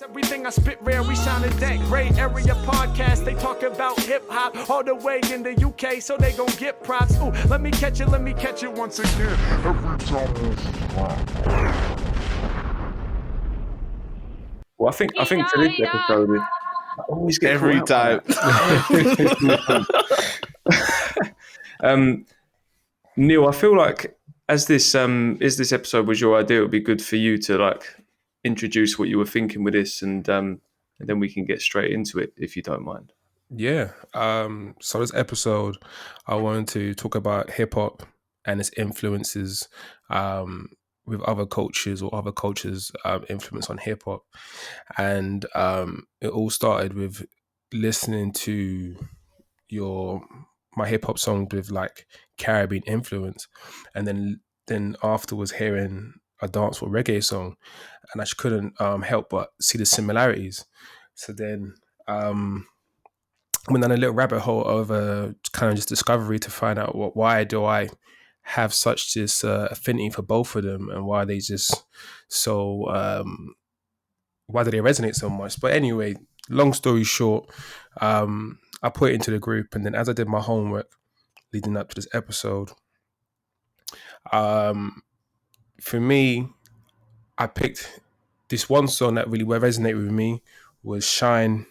Everything I spit rare, we sounded that great. Area podcast, they talk about hip hop all the way in the UK, so they gon' get props. Ooh, let me catch it once again. Every time. Well, I think for this episode, I always get every time. Neil, I feel like as this episode was your idea, it would be good for you to like introduce what you were thinking with this, and then we can get straight into it if you don't mind. Yeah. So this episode, I wanted to talk about hip hop and its influences with other cultures or other cultures' influence on hip hop, and it all started with listening to my hip hop songs with like Caribbean influence, and then afterwards hearing a dancehall reggae song, and I just couldn't help but see the similarities. So then went down a little rabbit hole of kind of just discovery to find out why do I have such this affinity for both of them, and why they just so why do they resonate so much. But anyway, long story short, I put it into the group, and then as I did my homework leading up to this episode, for me, I picked this one song that really resonated with me was Shine,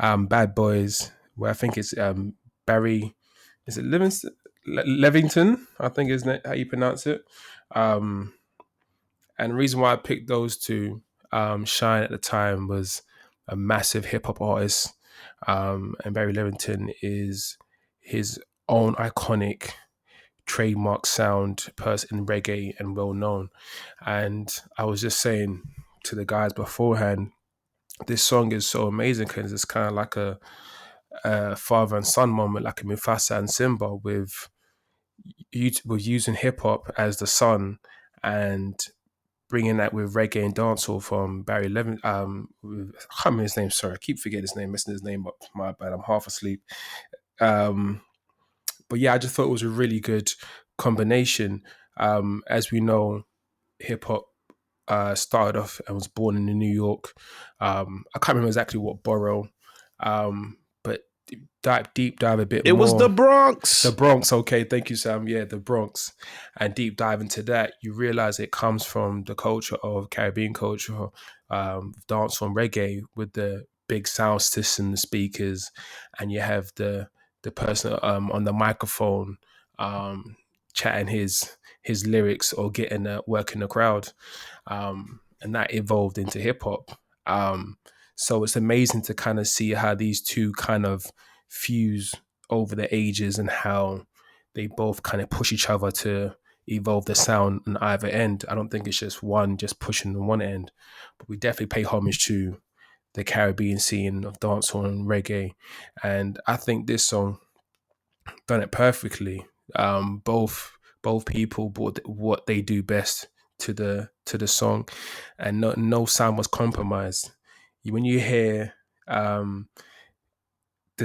Bad Boys, where I think it's Barry, is it Levington? I think is how you pronounce it. And the reason why I picked those two, Shine at the time was a massive hip hop artist, and Barry Levington is his own iconic trademark sound person in reggae and well known. And I was just saying to the guys beforehand, this song is so amazing because it's kind of like a father and son moment, like a Mufasa and Simba, with using hip hop as the son and bringing that with reggae and dancehall from Barry Levin. I can't remember his name. Sorry, I keep forgetting his name, messing his name up. My bad. I'm half asleep. But yeah, I just thought it was a really good combination. As we know, hip hop started off and was born in New York. I can't remember exactly what borough, but deep dive a bit more. It was the Bronx. The Bronx, okay, thank you, Sam. Yeah, the Bronx. And deep dive into that, you realize it comes from the culture of Caribbean culture, dance on reggae with the big sound system, the speakers, and you have the person on the microphone chatting his lyrics or getting working the crowd. And that evolved into hip hop. So it's amazing to kind of see how these two kind of fuse over the ages and how they both kind of push each other to evolve the sound on either end. I don't think it's just one just pushing on one end, but we definitely pay homage to the Caribbean scene of dancehall and reggae. And I think this song done it perfectly. Both people brought what they do best to the song, and no sound was compromised. When you hear the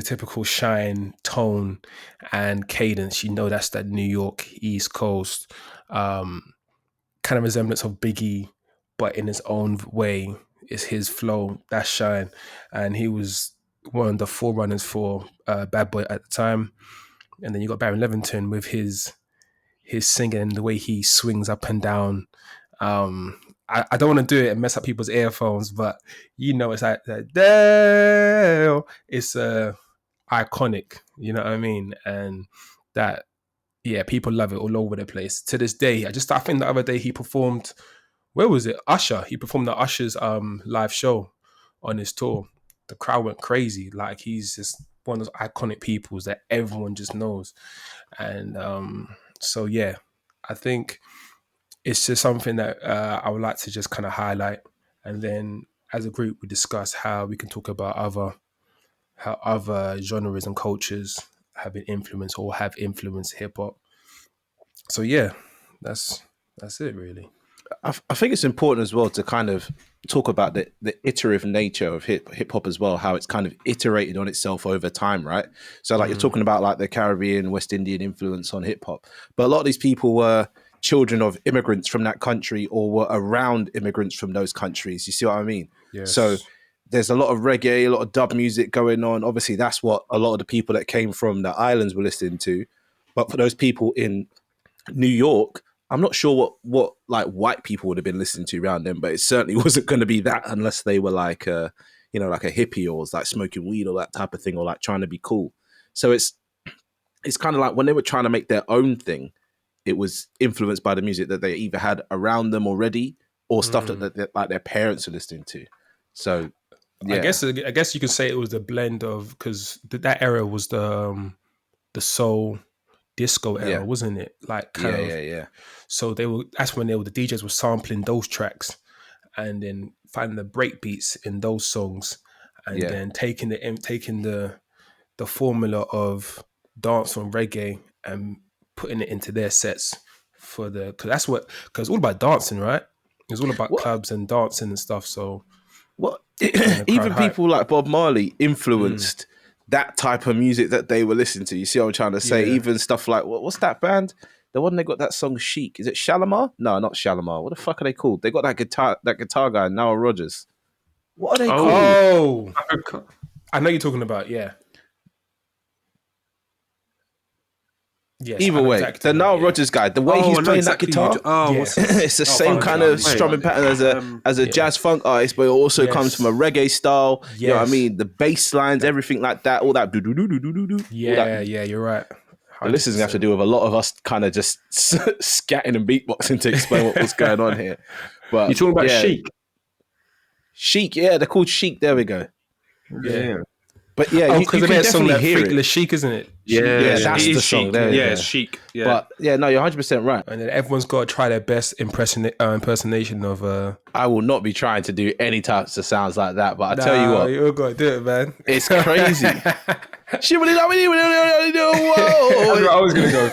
typical Shine tone and cadence, you know that's that New York East Coast kind of resemblance of Biggie, but in his own way. It's his flow, that's Shine, and he was one of the forerunners for Bad Boy at the time. And then you got Barry Levington with his singing and the way he swings up and down. I don't want to do it and mess up people's earphones, but you know, it's like that. It's iconic, you know what I mean? And that, yeah, people love it all over the place. To this day, I think the other day he performed, where was it? Usher. He performed at Usher's live show on his tour. The crowd went crazy. Like, he's just one of those iconic peoples that everyone just knows. And so, yeah, I think it's just something that I would like to just kind of highlight. And then as a group, we discuss how we can talk about how other genres and cultures have been influenced or have influenced hip hop. So yeah, that's it really. I think it's important as well to kind of talk about the iterative nature of hip hop as well, how it's kind of iterated on itself over time, right? So like you're talking about like the Caribbean, West Indian influence on hip hop, but a lot of these people were children of immigrants from that country or were around immigrants from those countries. You see what I mean? Yes. So there's a lot of reggae, a lot of dub music going on. Obviously, that's what a lot of the people that came from the islands were listening to. But for those people in New York, I'm not sure what like white people would have been listening to around them, but it certainly wasn't going to be that unless they were like like a hippie or was like smoking weed or that type of thing, or like trying to be cool. So it's kind of like when they were trying to make their own thing, it was influenced by the music that they either had around them already or stuff that like their parents were listening to. So yeah. I guess you could say it was a blend of, because that era was the soul disco era, wasn't it? Like yeah. So that's when the DJs were sampling those tracks and then finding the break beats in those songs and then taking the formula of dance and reggae and putting it into their sets because it's all about dancing, right? It's all about clubs and dancing and stuff. So even people like Bob Marley influenced that type of music that they were listening to. You see what I'm trying to say? Yeah. Even stuff like what's that band? The one they got that song Chic. Is it Shalimar? No, not Shalimar. What the fuck are they called? They got that guitar guy, Nile Rodgers. What are they called? Oh, I know you're talking about, yeah. Yes, either way, exactly the Nile Rodgers guy, the way he's playing that guitar, it's the same kind of strumming pattern as a jazz funk artist, but it also comes from a reggae style. Yes. You know what I mean? The bass lines, everything like that, all that do do do do do do. Yeah, you're right. And this is gonna have to do with a lot of us kind of just scatting and beatboxing to explain what's going on here. But you're talking about Chic. Chic, yeah, they're called Chic. There we go. Yeah. But yeah, you can definitely hear it. The Chic, isn't it? Yeah, that's the song. It's Chic. Yeah. But yeah, no, you're 100% right. And then everyone's got to try their best impersonation of. I will not be trying to do any types of sounds like that, but I tell you what, you're gonna do it, man. It's crazy. I was gonna go.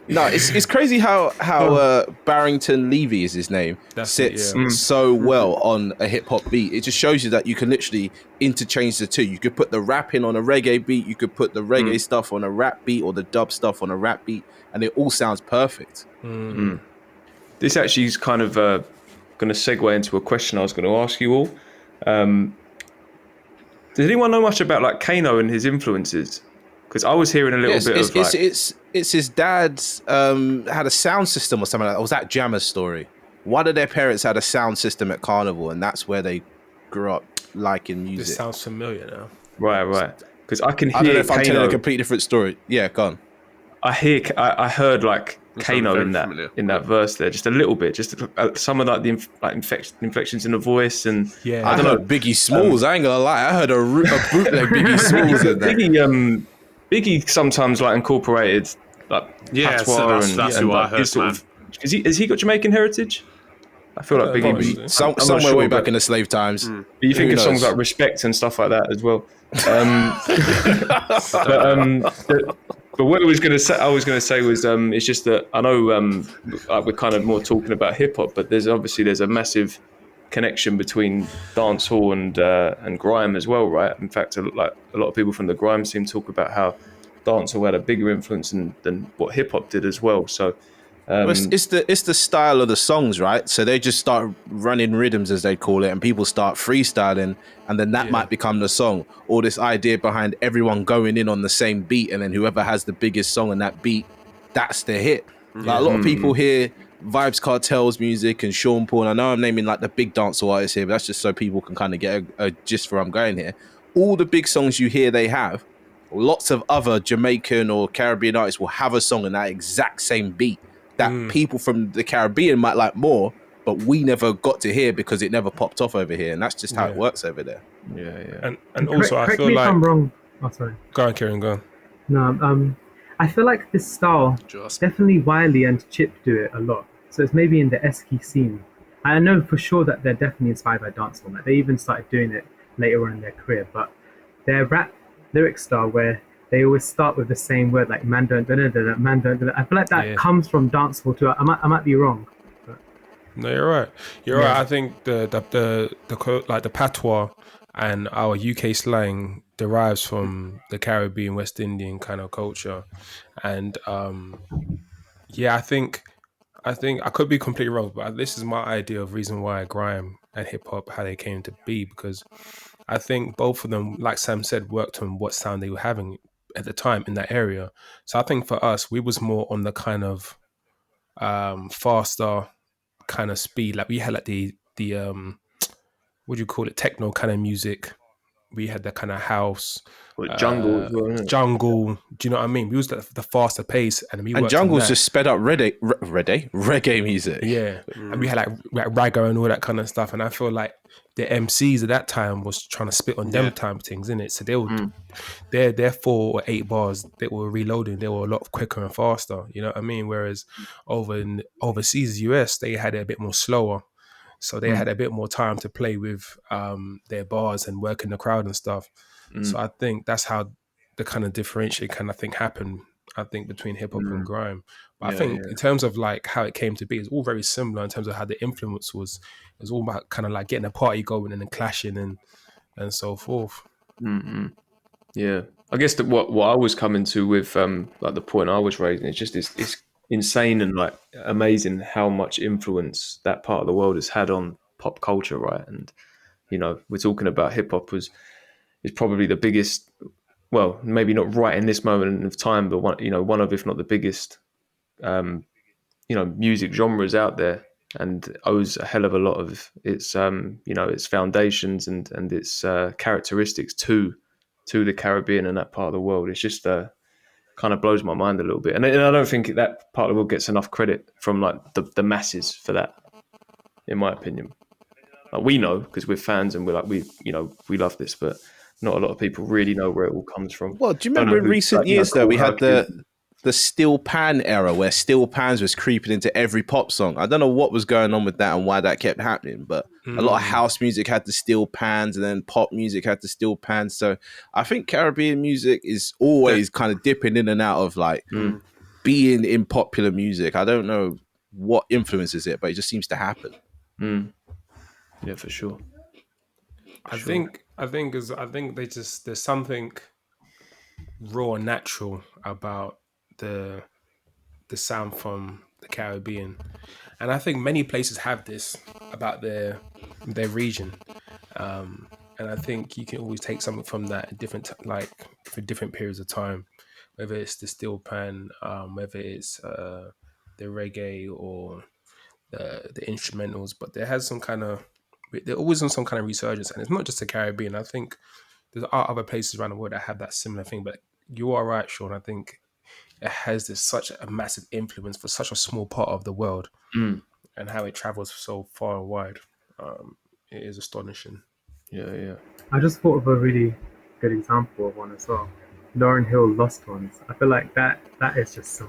No, it's crazy how Barrington Levy is his name sits so well on a hip hop beat. It just shows you that you can literally interchange the two. You could put the rap in on a reggae beat, you could put the reggae stuff on a rap beat or the dub stuff on a rap beat, and it all sounds perfect. This actually is kind of going to segue into a question I was going to ask you all. Does anyone know much about like Kano and his influences? Because I was hearing a little bit of like... It's his dad's had a sound system or something like that. Or was that Jammer's story? One of their parents had a sound system at Carnival, and that's where they grew up liking music. This sounds familiar now. Right. Because I can hear... I don't know if I'm telling a completely different story. Yeah, go on. I heard like Kano in that verse there, just a little bit, just some of like the inflections in the voice, and I don't know Biggie Smalls. I ain't gonna lie, I heard a bootleg Biggie Smalls in there. Biggie sometimes like incorporated like patois that's who I heard. Sort of, has he got Jamaican heritage? I feel like Biggie somewhere way back in the slave times. But you think of songs like Respect and stuff like that as well. But what I was going to say was it's just that I know we're kind of more talking about hip hop, but there's a massive connection between dancehall and grime as well, right? In fact, like a lot of people from the grime scene talk about how dancehall had a bigger influence than what hip hop did as well. So it's the style of the songs, right? So they just start running rhythms, as they call it, and people start freestyling, and then that might become the song. Or this idea behind everyone going in on the same beat, and then whoever has the biggest song on that beat, that's the hit. Like a lot of people hear Vibes Cartel's music and Sean Paul, and I know I'm naming like the big dancehall artists here, but that's just so people can kind of get a gist for where I'm going here. All the big songs you hear they have, lots of other Jamaican or Caribbean artists will have a song on that exact same beat that people from the Caribbean might like more, but we never got to hear because it never popped off over here, and that's just how it works over there. And also I feel me like if I'm wrong. Oh, sorry. Go on, Kieran, go on. No, I feel like this style, definitely Wiley and Chip do it a lot. So it's maybe in the Esky scene. I know for sure that they're definitely inspired by dancehall. Like they even started doing it later on in their career, but their rap lyric style where they always start with the same word, like man don't da da da, man don't da da. I feel like that comes from dancehall too. I might be wrong. But... No, you're right. You're right. I think the patois and our UK slang derives from the Caribbean, West Indian kind of culture, and yeah, I think I could be completely wrong, but this is my idea of reason why grime and hip hop how they came to be, because I think both of them, like Sam said, worked on what sound they were having at the time in that area. So I think for us, we was more on the kind of faster kind of speed. Like we had like the what do you call it, techno kind of music. We had that kind of house, Well, jungle as well, isn't it? jungle. Do you know what I mean? We was the faster pace, and we And worked on jungle's that. just sped up reggae music. Yeah, and we had like ragga and all that kind of stuff. And I feel like the MCs at that time was trying to spit on them time things, innit? So they would their 4 or 8 bars that were reloading, they were a lot quicker and faster. You know what I mean? Whereas over in overseas US, they had it a bit more slower. So they had a bit more time to play with their bars and work in the crowd and stuff. So I think that's how the kind of differentiate kind of thing happened, I think, between hip hop and grime. But I think in terms of like how it came to be, it's all very similar in terms of how the influence was. It was all about kind of like getting a party going and then clashing and so forth. Yeah, I guess that what I was coming to with like the point I was raising, it's insane and like amazing how much influence that part of the world has had on pop culture, right? And you know, we're talking about hip hop is probably the biggest, well, maybe not right in this moment of time, but one of, if not the biggest, music genres out there, and owes a hell of a lot of its its foundations and its characteristics to the Caribbean and that part of the world. It's just kind of blows my mind a little bit, and I don't think that part of the world gets enough credit from like the masses for that, in my opinion. Like, we know because we're fans and we're like we love this, but not a lot of people really know where it all comes from. Well, do you remember in recent years though we had the steel pan era where steel pans was creeping into every pop song? I don't know what was going on with that and why that kept happening, but a lot of house music had the steel pans and then pop music had the steel pans. So I think Caribbean music is always kind of dipping in and out of like being in popular music. I don't know what influences it, but it just seems to happen. Yeah, for sure. I think there's something raw and natural about the sound from the Caribbean, and I think many places have this about their region, and I think you can always take something from that at for different periods of time, whether it's the steel pan, whether it's the reggae or the instrumentals, but they're always on some kind of resurgence, and it's not just the Caribbean. I think there are other places around the world that have that similar thing, but you are right, Sean. I think it has such a massive influence for such a small part of the world, and how it travels so far and wide. It is astonishing. Yeah. I just thought of a really good example of one as well. Lauryn Hill, Lost Ones. I feel like that is just some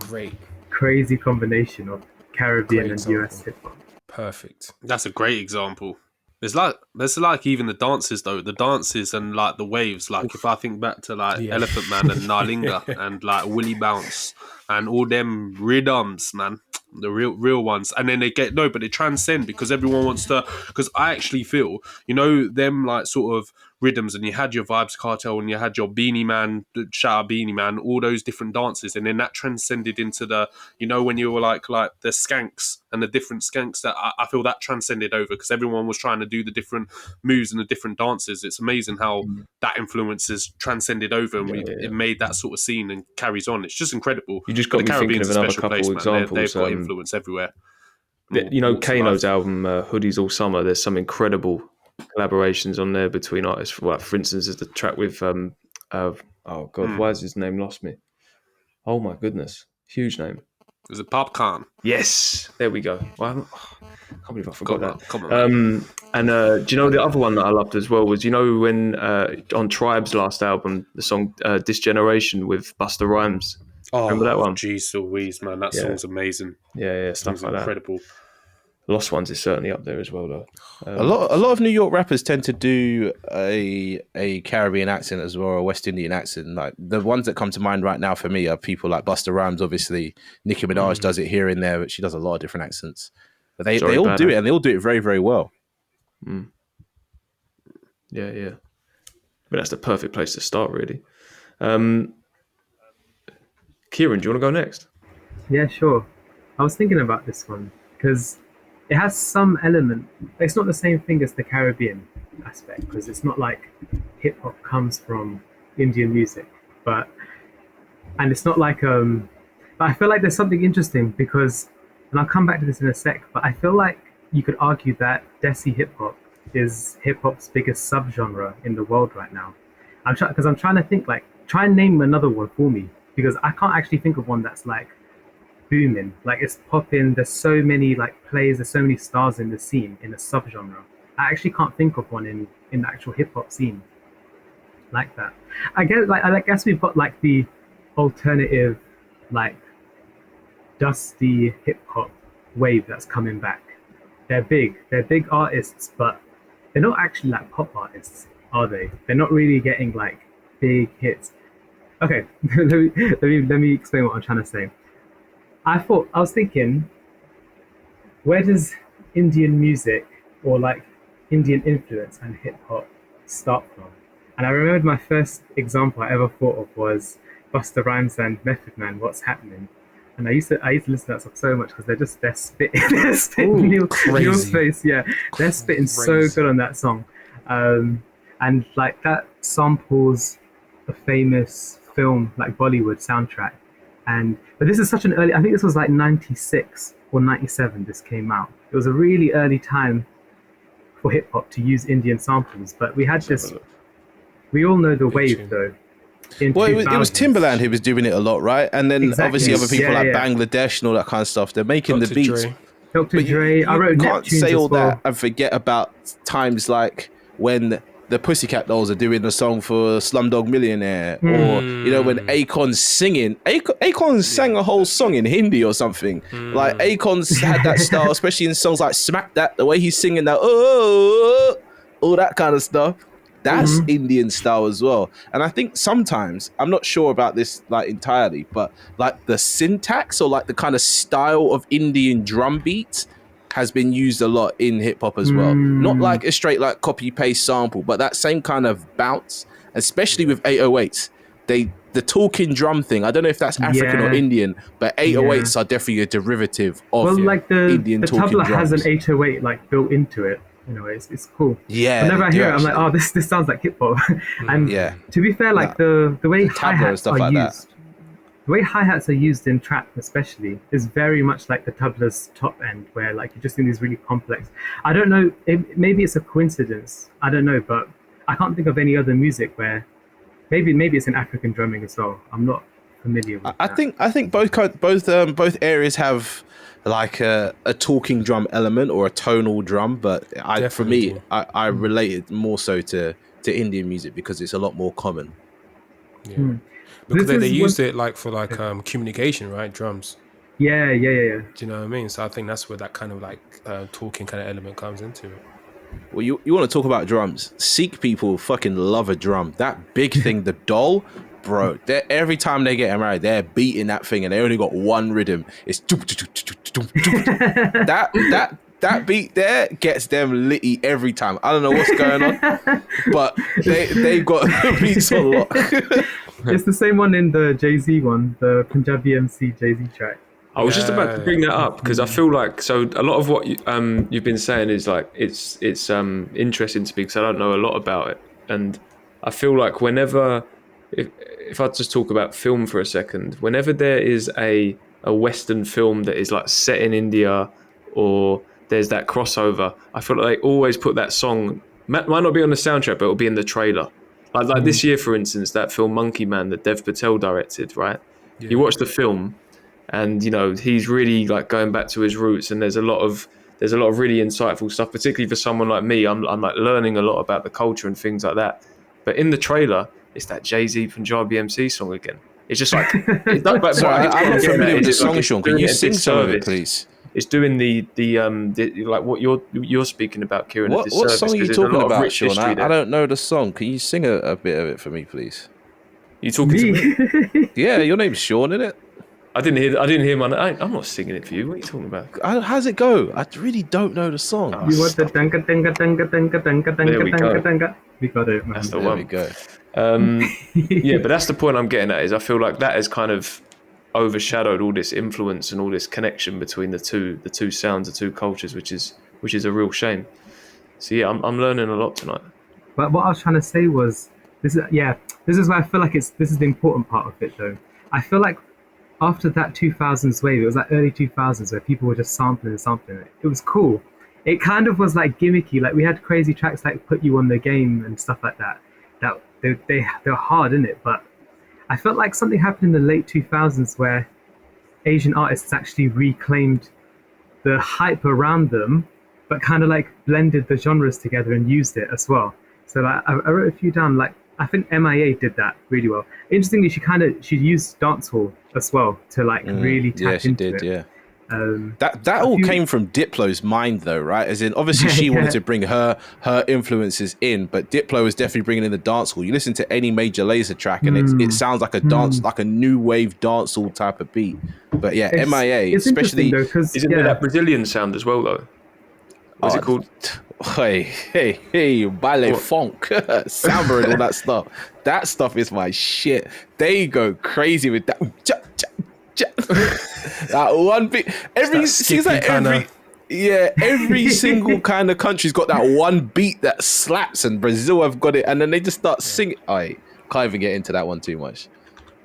crazy combination of Caribbean and US hip hop. Perfect. That's a great example. There's like even the dances though, the dances and like the waves. Like if I think back to like Elephant Man and Nalinga and like Willie Bounce and all them rhythms, man, the real ones. And then but they transcend because everyone wants to. Because I actually feel, them like sort of rhythms, and you had your Vibes Cartel and you had your Beanie Man, shout out Beanie Man, all those different dances, and then that transcended into the, when you were like the skanks and the different skanks, that I feel that transcended over because everyone was trying to do the different moves and the different dances. It's amazing how that influence has transcended over and it made that sort of scene and carries on. It's just incredible. You just got me thinking of another couple examples. They've got influence everywhere. Kano's album Hoodies All Summer, there's some incredible collaborations on there between artists. Well, for instance, there's the track with why has his name lost me? Oh my goodness, huge name. Was it Popcorn? Yes, there we go. Well, I can't believe I forgot that. Come on. And do you know the other one that I loved as well was, when on Tribe's last album, the song This Generation with Busta Rhymes. Remember that one? Jeez Louise, man, that song's amazing. Yeah, stuff like incredible. That. Lost Ones is certainly up there as well, though. A lot of New York rappers tend to do a Caribbean accent as well, or a West Indian accent. Like the ones that come to mind right now for me are people like Busta Rhymes, obviously. Nicki Minaj does it here and there, but she does a lot of different accents. But they all do it, and they all do it very, very well. Yeah. that's the perfect place to start, really. Kieran, do you want to go next? Yeah, sure. I was thinking about this one because it has some element. It's not the same thing as the Caribbean aspect because it's not like hip hop comes from Indian music, and it's not like But I feel like there's something interesting because, and I'll come back to this in a sec. But I feel like you could argue that Desi hip hop is hip hop's biggest subgenre in the world right now. I'm trying to think like try and name another one for me because I can't actually think of one that's like booming, like it's popping. There's so many like plays, there's so many stars in the scene in a subgenre. I actually can't think of one in the actual hip hop scene like that. I guess we've got like the alternative, like dusty hip hop wave that's coming back. They're big artists, but they're not actually like pop artists, are they? They're not really getting like big hits. Okay, let me explain what I'm trying to say. I was thinking, where does Indian music or like Indian influence and hip hop start from? And I remembered my first example I ever thought of was Busta Rhymes and Method Man, What's Happening. And I used to listen to that song so much because they're spitting real space. Yeah, they're spitting so good on that song. And like that samples a famous film like Bollywood soundtrack. But this is such an early, I think this was like 96 or 97 this came out. It was a really early time for hip hop to use Indian samples, but we had this, we all know the wave though. Well, it was Timbaland who was doing it a lot, right? And then obviously other people like Bangladesh and all that kind of stuff, they're making the beats. Dr. Dre, I wrote can't Neptunes say all as well. that and forget about times like when the Pussycat Dolls are doing the song for Slumdog Millionaire, or you know when Akon's singing. Akon sang a whole song in Hindi or something. Like Akon's had that style, especially in songs like Smack That, the way he's singing that, all that kind of stuff. That's Indian style as well. And I think sometimes, I'm not sure about this like entirely, but like the syntax or like the kind of style of Indian drum beat has been used a lot in hip hop as well. Not like a straight like copy paste sample, but that same kind of bounce, especially with 808s. The talking drum thing, I don't know if that's African or Indian, but 808s are definitely a derivative of like Indian the talking tabla drums. has an 808 like built into it. You know, it's cool. Yeah. Whenever I hear it, I'm like, oh, this sounds like hip hop. And to be fair, like the way hi-hats are used, the way hi-hats are used in trap especially is very much like the tabla's top end, where like you're just in these really complex. I don't know, maybe it's a coincidence. I don't know, but I can't think of any other music where maybe it's in African drumming as well. I'm not familiar with that. I think both areas have like a talking drum element or a tonal drum, but for me, I relate it more so to Indian music because it's a lot more common. Yeah. Because they used it like for like communication, right? Drums. Yeah. Do you know what I mean? So I think that's where that kind of like talking kind of element comes into it. Well, you want to talk about drums? Sikh people fucking love a drum. That big thing, the dol, bro. Every time they get married, they're beating that thing, and they only got one rhythm. It's that beat there gets them litty every time. I don't know what's going on, but they got the beats a lot. It's the same one in the Jay-Z one, the Punjabi MC Jay-Z track. I was just about to bring that up because I feel like a lot of what you've been saying is like it's interesting to me because I don't know a lot about it, and I feel like whenever if I just talk about film for a second, whenever there is a Western film that is like set in India or there's that crossover, I feel like they always put that song. Might not be on the soundtrack, but it'll be in the trailer. Like this year, for instance, that film Monkey Man that Dev Patel directed, right? Yeah. You watch the film. And you know he's really like going back to his roots, and there's a lot of really insightful stuff, particularly for someone like me. I'm like learning a lot about the culture and things like that. But in the trailer, it's that Jay-Z Punjabi MC song again. It's just like I'm not familiar with the song, Sean. Can you sing some of it, please? It's doing the like what you're speaking about, Kieran. What song are you talking about, Sean? I don't know the song. Can you sing a bit of it for me, please? You talking to me? Yeah, your name's Sean, isn't it? I didn't hear my. I'm not singing it for you. What are you talking about? How's it go? I really don't know the song. You want the dunga dunga dunga dunga dunga There we dunga go. dunga dunga? We got it, man. That's the There one. we go. Yeah, but that's the point I'm getting at. Is I feel like that has kind of overshadowed all this influence and all this connection between the two sounds, the two cultures, which is a real shame. So yeah, I'm learning a lot tonight. But what I was trying to say was, this is where I feel like this is the important part of it though. I feel like after that 2000s wave, it was like early 2000s where people were just sampling it. It was cool. It kind of was like gimmicky. Like we had crazy tracks like "Put You on the Game" and stuff like that. That they're hard, innit? But I felt like something happened in the late 2000s where Asian artists actually reclaimed the hype around them, but kind of like blended the genres together and used it as well. So like I wrote a few down. Like I think MIA did that really well. Interestingly, she used dancehall as well to like really tap into it. Yeah. That all came from Diplo's mind though, right? As in, obviously she wanted to bring her influences in, but Diplo was definitely bringing in the dancehall. You listen to any Major Lazer track and it sounds like a dance, like a new wave dancehall type of beat. But yeah, MIA, it's especially, Isn't there that Brazilian sound as well though? What's it called? Hey, baile funk, samba and all that stuff. That stuff is my shit. They go crazy with that. That one bit. Every single kind of country's got that one beat that slaps, and Brazil have got it, and then they just start singing. I can't even get into that one too much.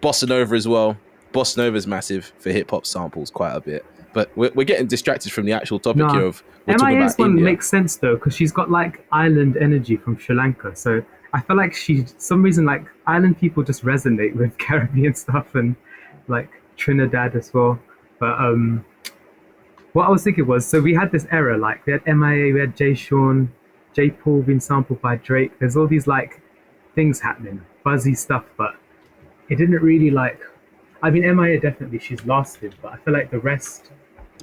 Bossa Nova as well. Bossa Nova's massive for hip hop samples quite a bit. But we're getting distracted from the actual topic here of we're talking MIA's about one India. makes sense though, because she's got like island energy from Sri Lanka. So I feel like some reason like island people just resonate with Caribbean stuff and like Trinidad as well. But what I was thinking was, so we had this era, like we had MIA, we had Jay Sean, J Paul being sampled by Drake. There's all these like things happening, buzzy stuff, but it didn't really like. I mean, MIA definitely she's lasted, but I feel like the rest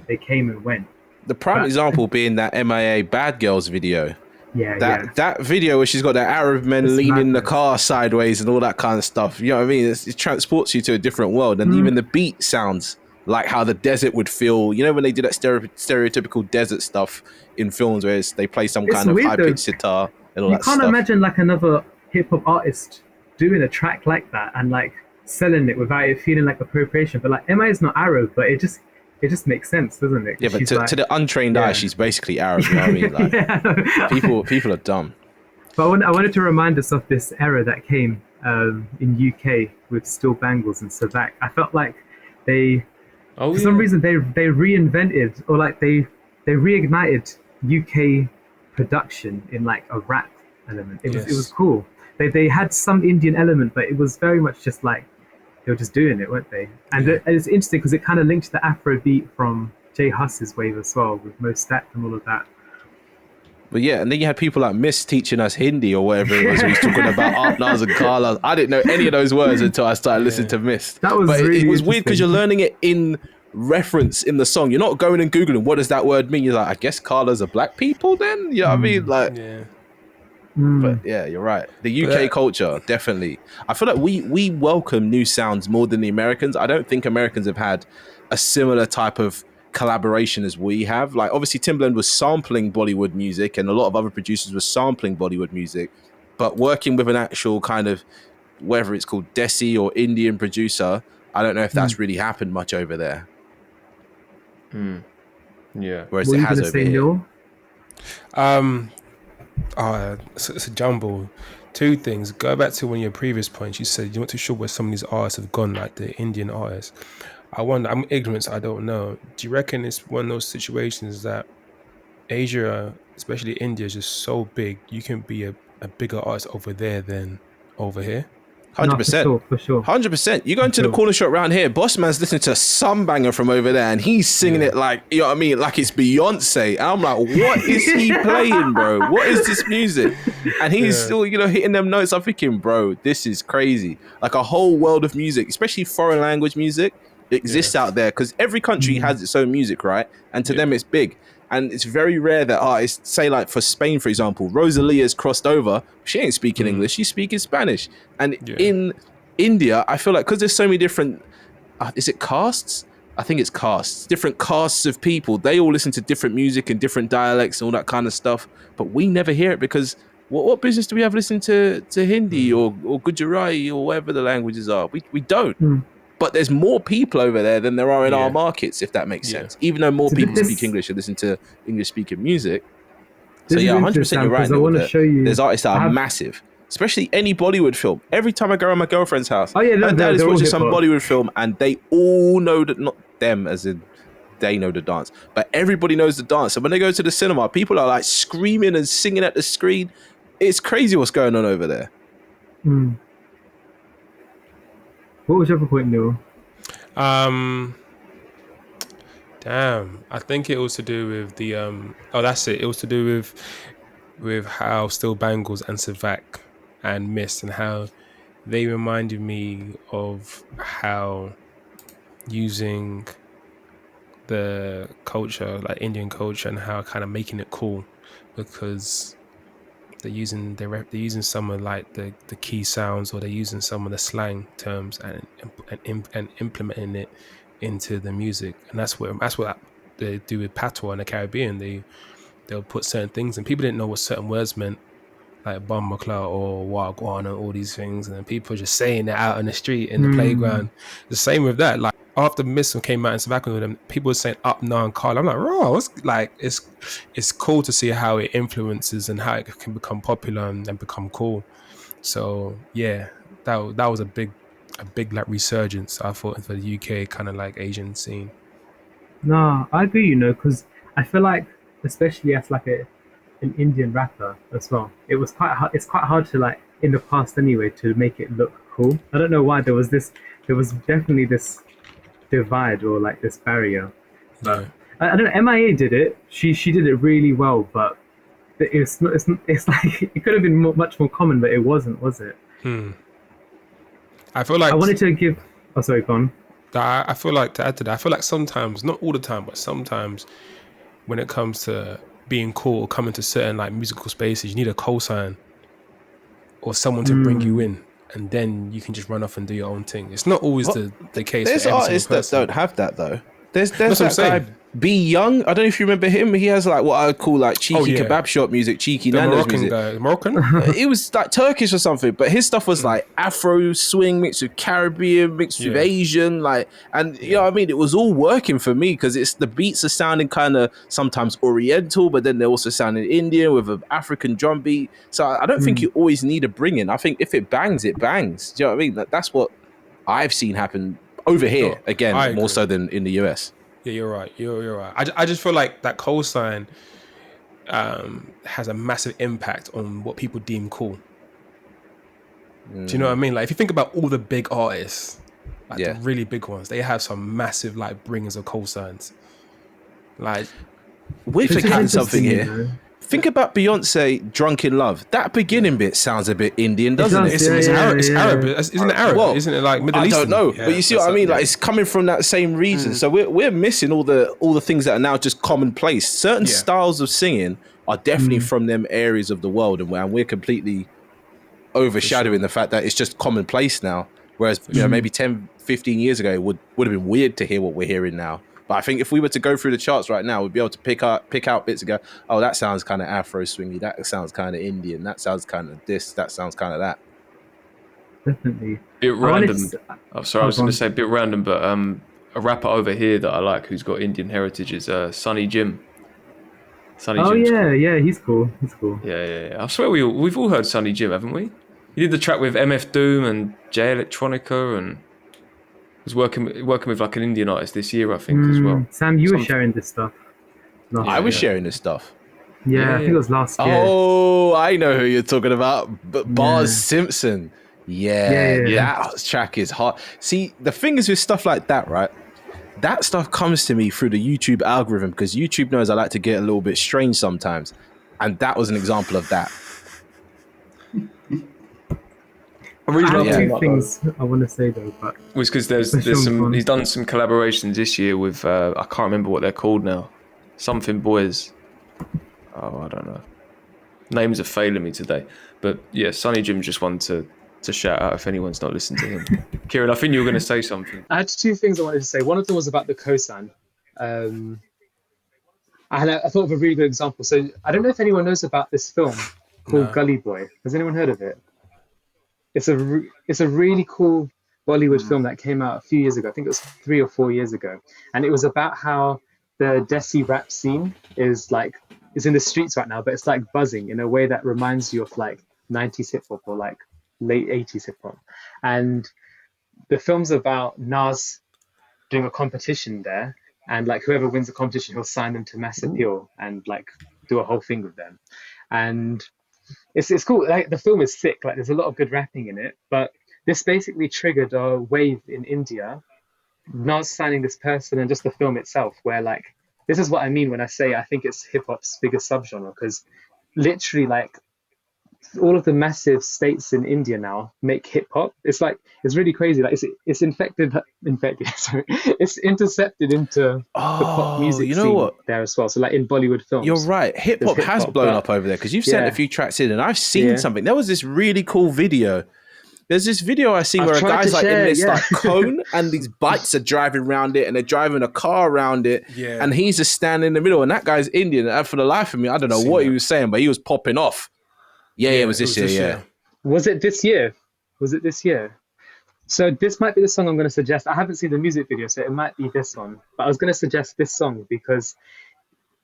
they came and went. The prime example being that MIA Bad Girls video. That video where she's got that Arab men leaning the car sideways and all that kind of stuff. You know what I mean? It transports you to a different world, and even the beat sounds like how the desert would feel. You know when they do that stereotypical desert stuff in films where they play some kind of high-pitched sitar and all that stuff. You can't imagine like another hip-hop artist doing a track like that and like selling it without it feeling like appropriation. But like MIA is not Arab, but it just makes sense, doesn't it? Yeah, but to the untrained eye, she's basically Arab. You know what I mean? Like, people are dumb. But I wanted to remind us of this era that came in UK with Still Bangles and Savak. I felt like for some reason they reinvented or like they reignited UK production in like a rap element. It was cool. They had some Indian element, but it was very much just like they were just doing it, weren't they? And it's interesting because it kind of linked to the Afrobeat from J Hus's wave as well, with Mo Stack and all of that. But yeah, and then you had people like Miss teaching us Hindi or whatever it was. He was talking about Artnaz and Carla. I didn't know any of those words until I started listening to Miss. That was really it was weird because you're learning it in reference in the song. You're not going and Googling, what does that word mean? You're like, I guess Carla's are black people then? You know what I mean? Like, But yeah, you're right. The UK culture, definitely. I feel like we welcome new sounds more than the Americans. I don't think Americans have had a similar type of collaboration as we have. Like obviously Timbaland was sampling Bollywood music and a lot of other producers were sampling Bollywood music, but working with an actual kind of, whether it's called Desi or Indian producer, I don't know if that's really happened much over there. Yeah. Whereas it has over here. It's a jumble. Two things. Go back to one of your previous points. You said you're not too sure where some of these artists have gone, like the Indian artists. I wonder, I'm ignorant, so I don't know. Do you reckon it's one of those situations that Asia, especially India, is just so big, you can be a bigger artist over there than over here? 100%. No, for sure. 100%. You go into the corner shop around here, Boss Man's listening to some banger from over there and he's singing it like, you know what I mean? Like it's Beyonce. And I'm like, what is he playing, bro? What is this music? And he's still, hitting them notes. I'm thinking, bro, this is crazy. Like a whole world of music, especially foreign language music, exists out there because every country has its own music, right? And to them, it's big. And it's very rare that artists, say like for Spain, for example, Rosalia's crossed over. She ain't speaking English, she's speaking Spanish. And in India, I feel like because there's so many different is it castes? I think it's castes. Different castes of people. They all listen to different music and different dialects and all that kind of stuff. But we never hear it because what business do we have listening to Hindi or Gujarati or whatever the languages are? We don't. But there's more people over there than there are in our markets, if that makes sense. Even though more people speak English and listen to English-speaking music. So yeah, 100% you're right. I want to show you. There's artists that are massive, especially any Bollywood film. Every time I go around my girlfriend's house, her dad is all watching some hip-hop. Bollywood film, and they all know that, not them as in they know the dance, but everybody knows the dance. And when they go to the cinema, people are like screaming and singing at the screen. It's crazy what's going on over there. What was your other point, Neil? Damn, I think it was to do with the that's it. It was to do with how Still Bangles and Savak and Mist and how they reminded me of how using the culture, like Indian culture, and how kind of making it cool, because they're using some of like the key sounds, or they're using some of the slang terms and implementing it into the music. And that's what they do with patois in the Caribbean. They'll put certain things, and people didn't know what certain words meant, like bum makla or wagwan and all these things, and then people just saying it out on the street, in the playground. The same with that. Like after Missile came out and Savak with them, people were saying up now and Carl. I'm like, raw. It's cool to see how it influences and how it can become popular and become cool. So yeah, that was a big like resurgence, I thought, for the UK kind of like Asian scene. No, I agree, because I feel like, especially as like an Indian rapper as well, it's quite hard to, like, in the past anyway, to make it look cool. I don't know why there was definitely this divide or like this barrier. But I don't know, MIA did it. She did it really well, but it's like it could have been much more common, but it wasn't, was it? I feel like I wanted to give. Oh, sorry, go on. I feel like, to add to that, I feel like sometimes, not all the time, but sometimes when it comes to being cool or coming to certain like musical spaces, you need a cosign or someone to bring you in, and then you can just run off and do your own thing. It's not always the case. There's for every artists single that person. don't have that though. There's That's what that I'm guy saying. B Young. I don't know if you remember him. He has like what I would call like cheeky yeah. kebab shop music, cheeky The Nando's Moroccan music. guy, Moroccan. It was like Turkish or something, but his stuff was like Afro swing mixed with Caribbean, mixed with Asian, like, and you know what I mean? It was all working for me because it's the beats are sounding kind of sometimes Oriental, but then they're also sounding Indian with an African drum beat. So I don't think you always need a bring in. I think if it bangs, it bangs. Do you know what I mean? That's what I've seen happen over here, again, more so than in the US. Yeah, you're right. You're right. I just feel like that cosign has a massive impact on what people deem cool. Do you know what I mean? Like, if you think about all the big artists, like the really big ones, they have some massive like bringers of cosigns. Like, we're forgetting something here. Think about Beyonce, "Drunk in Love." That beginning bit sounds a bit Indian, doesn't it? It's Arab. Isn't it Arab? Well, isn't it like Middle Eastern? I don't know, Yeah, but you see what I mean. Like, it's coming from that same region, so we're missing all the things that are now just commonplace. Certain styles of singing are definitely from them areas of the world, and we're completely overshadowing the fact that it's just commonplace now. Whereas maybe 10, 15 years ago, it would have been weird to hear what we're hearing now. But I think if we were to go through the charts right now, we'd be able to pick out bits and go, oh, that sounds kind of Afro swingy, that sounds kind of Indian, that sounds kind of this, that sounds kind of that. Definitely. Bit random. I was going to say a bit random, but a rapper over here that I like who's got Indian heritage is Sonny Jim. Sonny Jim's cool. Yeah, he's cool. Yeah. I swear we've all heard Sonny Jim, haven't we? He did the track with MF Doom and J Electronica, and was working with like an Indian artist this year, I think, as well. Sam, you were sharing this stuff. I was sharing this stuff. Yeah, I think it was last year. Oh, I know who you're talking about. But Bars Simpson. Yeah, that track is hot. See, the thing is with stuff like that, right? That stuff comes to me through the YouTube algorithm because YouTube knows I like to get a little bit strange sometimes. And that was an example of that. I have two things I want to say though, but was because there's some. He's done some collaborations this year with I can't remember what they're called now. Something Boys. Oh, I don't know. Names are failing me today, but yeah, Sonny Jim's just one to to shout out if anyone's not listened to him. Kieran, I think you were going to say something. I had two things I wanted to say. One of them was about the cosan. I thought of a really good example. So I don't know if anyone knows about this film called Gully Boy. Has anyone heard of it? It's a really cool Bollywood film that came out a few years ago. I think it was 3 or 4 years ago, and it was about how the Desi rap scene is in the streets right now, but it's like buzzing in a way that reminds you of like 90s hip hop or like late 80s hip hop. And the film's about Nas doing a competition there, and like whoever wins the competition, he'll sign them to Mass Appeal and like do a whole thing with them. And it's cool. Like the film is thick. Like there's a lot of good rapping in it, but this basically triggered a wave in India. Nas signing this person and just the film itself, where like this is what I mean when I say I think it's hip hop's biggest subgenre, because literally like all of the massive states in India now make hip hop. It's really crazy. Like it's sorry, it's intercepted into the pop music scene there as well. So like in Bollywood films, you're right. Hip hop has blown up over there because you've sent a few tracks in, and I've seen something. There was this really cool video. There's this video I see where a guy's like in this like cone, and these bikes are driving around it, and they're driving a car around it, and he's just standing in the middle. And that guy's Indian, and for the life of me, I don't know what he was saying, but he was popping off. Yeah, it was this year. Yeah. Was it this year? So this might be the song I'm going to suggest. I haven't seen the music video, so it might be this one. But I was going to suggest this song because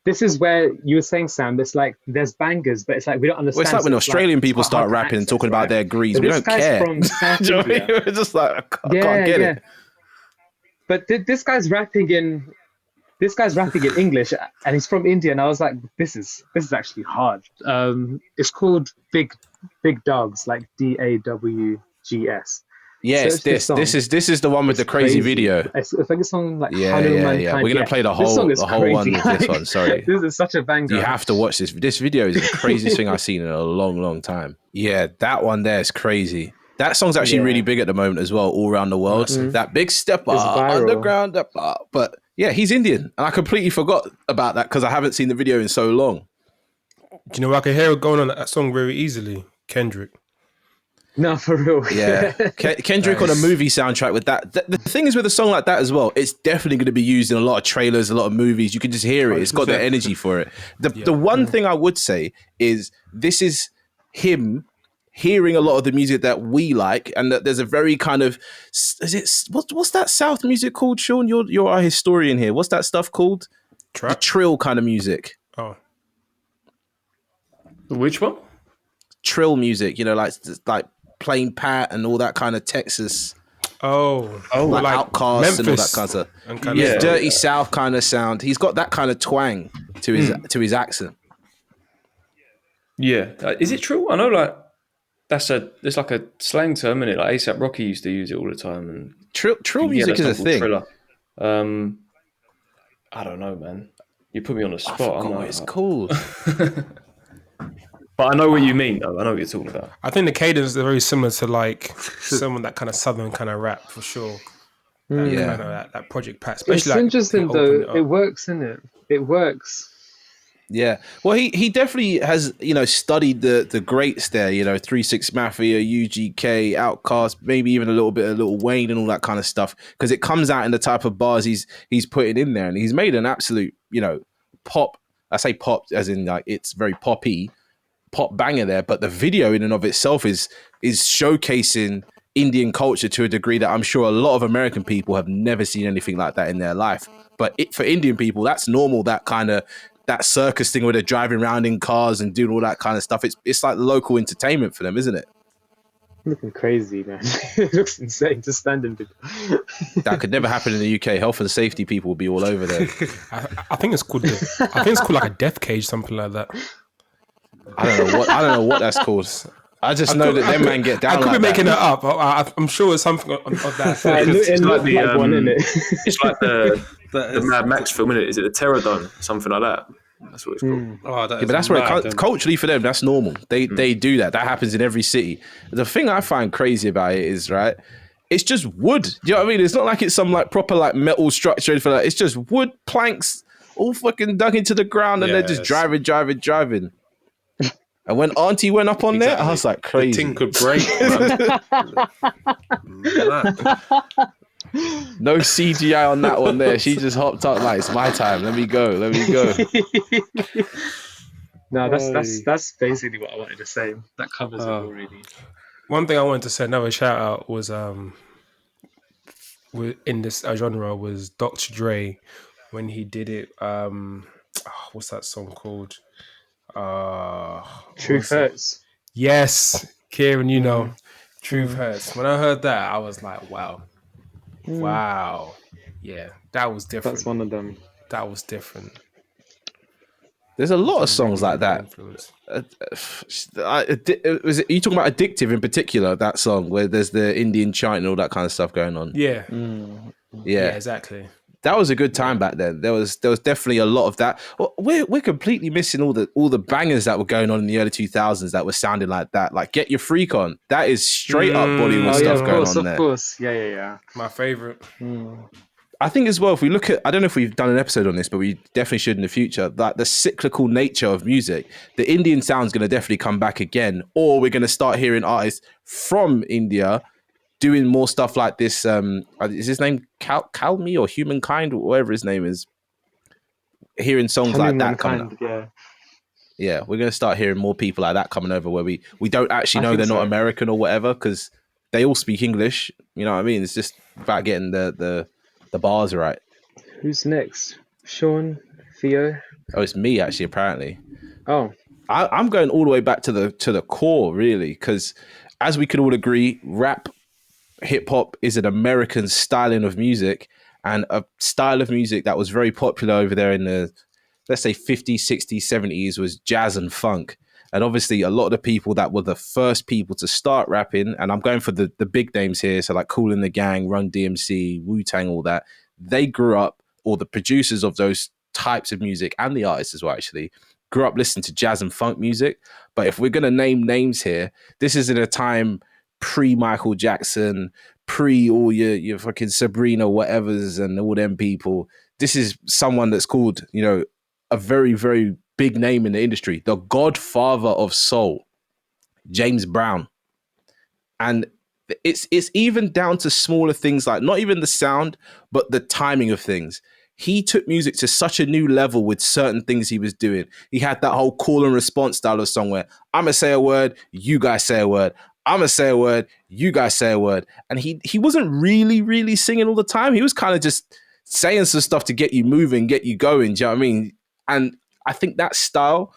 this is where you were saying, Sam, it's like there's bangers, but it's like we don't understand. Well, it's like when Australian people start rapping and talking about their grease. We don't care. From South India. We're just like, I can't get it. But this guy's rapping in English, and he's from India, and I was like, this is actually hard. It's called Big Dogs, like DAWGS. Yeah, so it's this is the one with the crazy video. I think it's on like yeah. We're gonna play the whole one with this one. Sorry, this is such a banger. You have to watch this. This video is the craziest thing I've seen in a long time. Yeah, that one there is crazy. That song's actually really big at the moment as well, all around the world. Mm-hmm. That big step up, underground up, but yeah, he's Indian, and I completely forgot about that because I haven't seen the video in so long. Do you know I can hear it going on that song very easily? Kendrick. No, for real. Yeah, Kendrick on a movie soundtrack with that. The thing is with a song like that as well, it's definitely going to be used in a lot of trailers, a lot of movies. You can just hear it. It's got the energy for it. The one thing I would say is this is him hearing a lot of the music that we like, and that there's a very kind of what's that South music called, Sean? You're our historian here. What's that stuff called? The trill kind of music. Oh, which one? Trill music. You know, like Plain Pat and all that kind of Texas. Oh, like Outkast and all that kind of stuff. Dirty South kind of sound. He's got that kind of twang to his accent. Yeah, is it true? I know, like. It's like a slang term, isn't it? Like ASAP Rocky used to use it all the time. And trill music is a thing. Triller. I don't know, man. You put me on the spot. I forgot what it's called. But I know what you mean, though. I know what you're talking about. I think the cadence is very similar to like some of that kind of southern kind of rap for sure. Kind of that Project Pat. Especially it's interesting though. It works, isn't it? It works. Yeah, well, he definitely has, studied the greats there, 3 6 Mafia, UGK, Outkast, maybe even a little bit of Lil Wayne and all that kind of stuff, because it comes out in the type of bars he's putting in there, and he's made an absolute, pop. I say pop as in like it's very poppy, pop banger there, but the video in and of itself is showcasing Indian culture to a degree that I'm sure a lot of American people have never seen anything like that in their life. But for Indian people, that's normal. That circus thing where they're driving around in cars and doing all that kind of stuff. It's like local entertainment for them, isn't it? Looking crazy, man. It looks insane to stand in. That could never happen in the UK. Health and safety people will be all over there. I think it's called like a death cage, something like that. I don't know what that's called. I just know that them man get down. I could be making it up. I'm sure it's something of that. It's like the Mad Max film, isn't it? Is it the Pterodon? Something like that. That's what it's called. But that's where culturally for them, that's normal. They do that. That happens in every city. The thing I find crazy about it is, right, it's just wood. Do you know what I mean? It's not like it's some like proper like metal structure or anything like that. It's just wood planks all fucking dug into the ground and they're just driving. And when Auntie went up on there, I was like The crazy. thing could break, man. No CGI on that one there. She just hopped up like, it's my time. Let me go. No, that's basically what I wanted to say. That covers it all, really. One thing I wanted to say, another shout out was in this genre was Dr. Dre when he did it. What's that song called? Truth Hurts. Yes, Kieran, you know, Truth Hurts. When I heard that, I was like, wow. Yeah, that was different. That's one of them. That was different. There's a lot of songs like that. Influence. Are you talking about Addictive in particular, that song where there's the Indian chant and all that kind of stuff going on? Yeah. Yeah, exactly. That was a good time back then. There was definitely a lot of that. We're completely missing all the bangers that were going on in the early 2000s that were sounding like that. Like Get Your Freak On. That is straight up Bollywood stuff going on there. Of course. Yeah. My favorite. I think as well, if we look at, I don't know if we've done an episode on this, but we definitely should in the future, like the cyclical nature of music. The Indian sound's going to definitely come back again, or we're going to start hearing artists from India doing more stuff like this. Is his name Kalmi or Humankind or whatever his name is? Hearing songs like that coming up. Yeah, we're going to start hearing more people like that coming over where we don't actually know they're not American or whatever because they all speak English. You know what I mean? It's just about getting the bars right. Who's next? Sean? Theo? Oh, it's me actually, apparently. Oh. I'm going all the way back to the core, really, because as we could all agree, rap, hip-hop is an American styling of music and a style of music that was very popular over there in the, let's say, 50s, 60s, 70s was jazz and funk. And obviously, a lot of the people that were the first people to start rapping, and I'm going for the big names here, so like Kool and the Gang, Run DMC, Wu-Tang, all that, they grew up, or the producers of those types of music, and the artists as well, actually, grew up listening to jazz and funk music. But if we're going to name names here, this is in a time pre-Michael Jackson, pre all your fucking Sabrina whatevers and all them people. This is someone that's called, you know, a very, very big name in the industry, the godfather of soul, James Brown. And it's even down to smaller things like not even the sound, but the timing of things. He took music to such a new level with certain things he was doing. He had that whole call and response style of song where I'm going to say a word, you guys say a word. I'm going to say a word, you guys say a word. And he wasn't really, really singing all the time. He was kind of just saying some stuff to get you moving, get you going. Do you know what I mean? And I think that style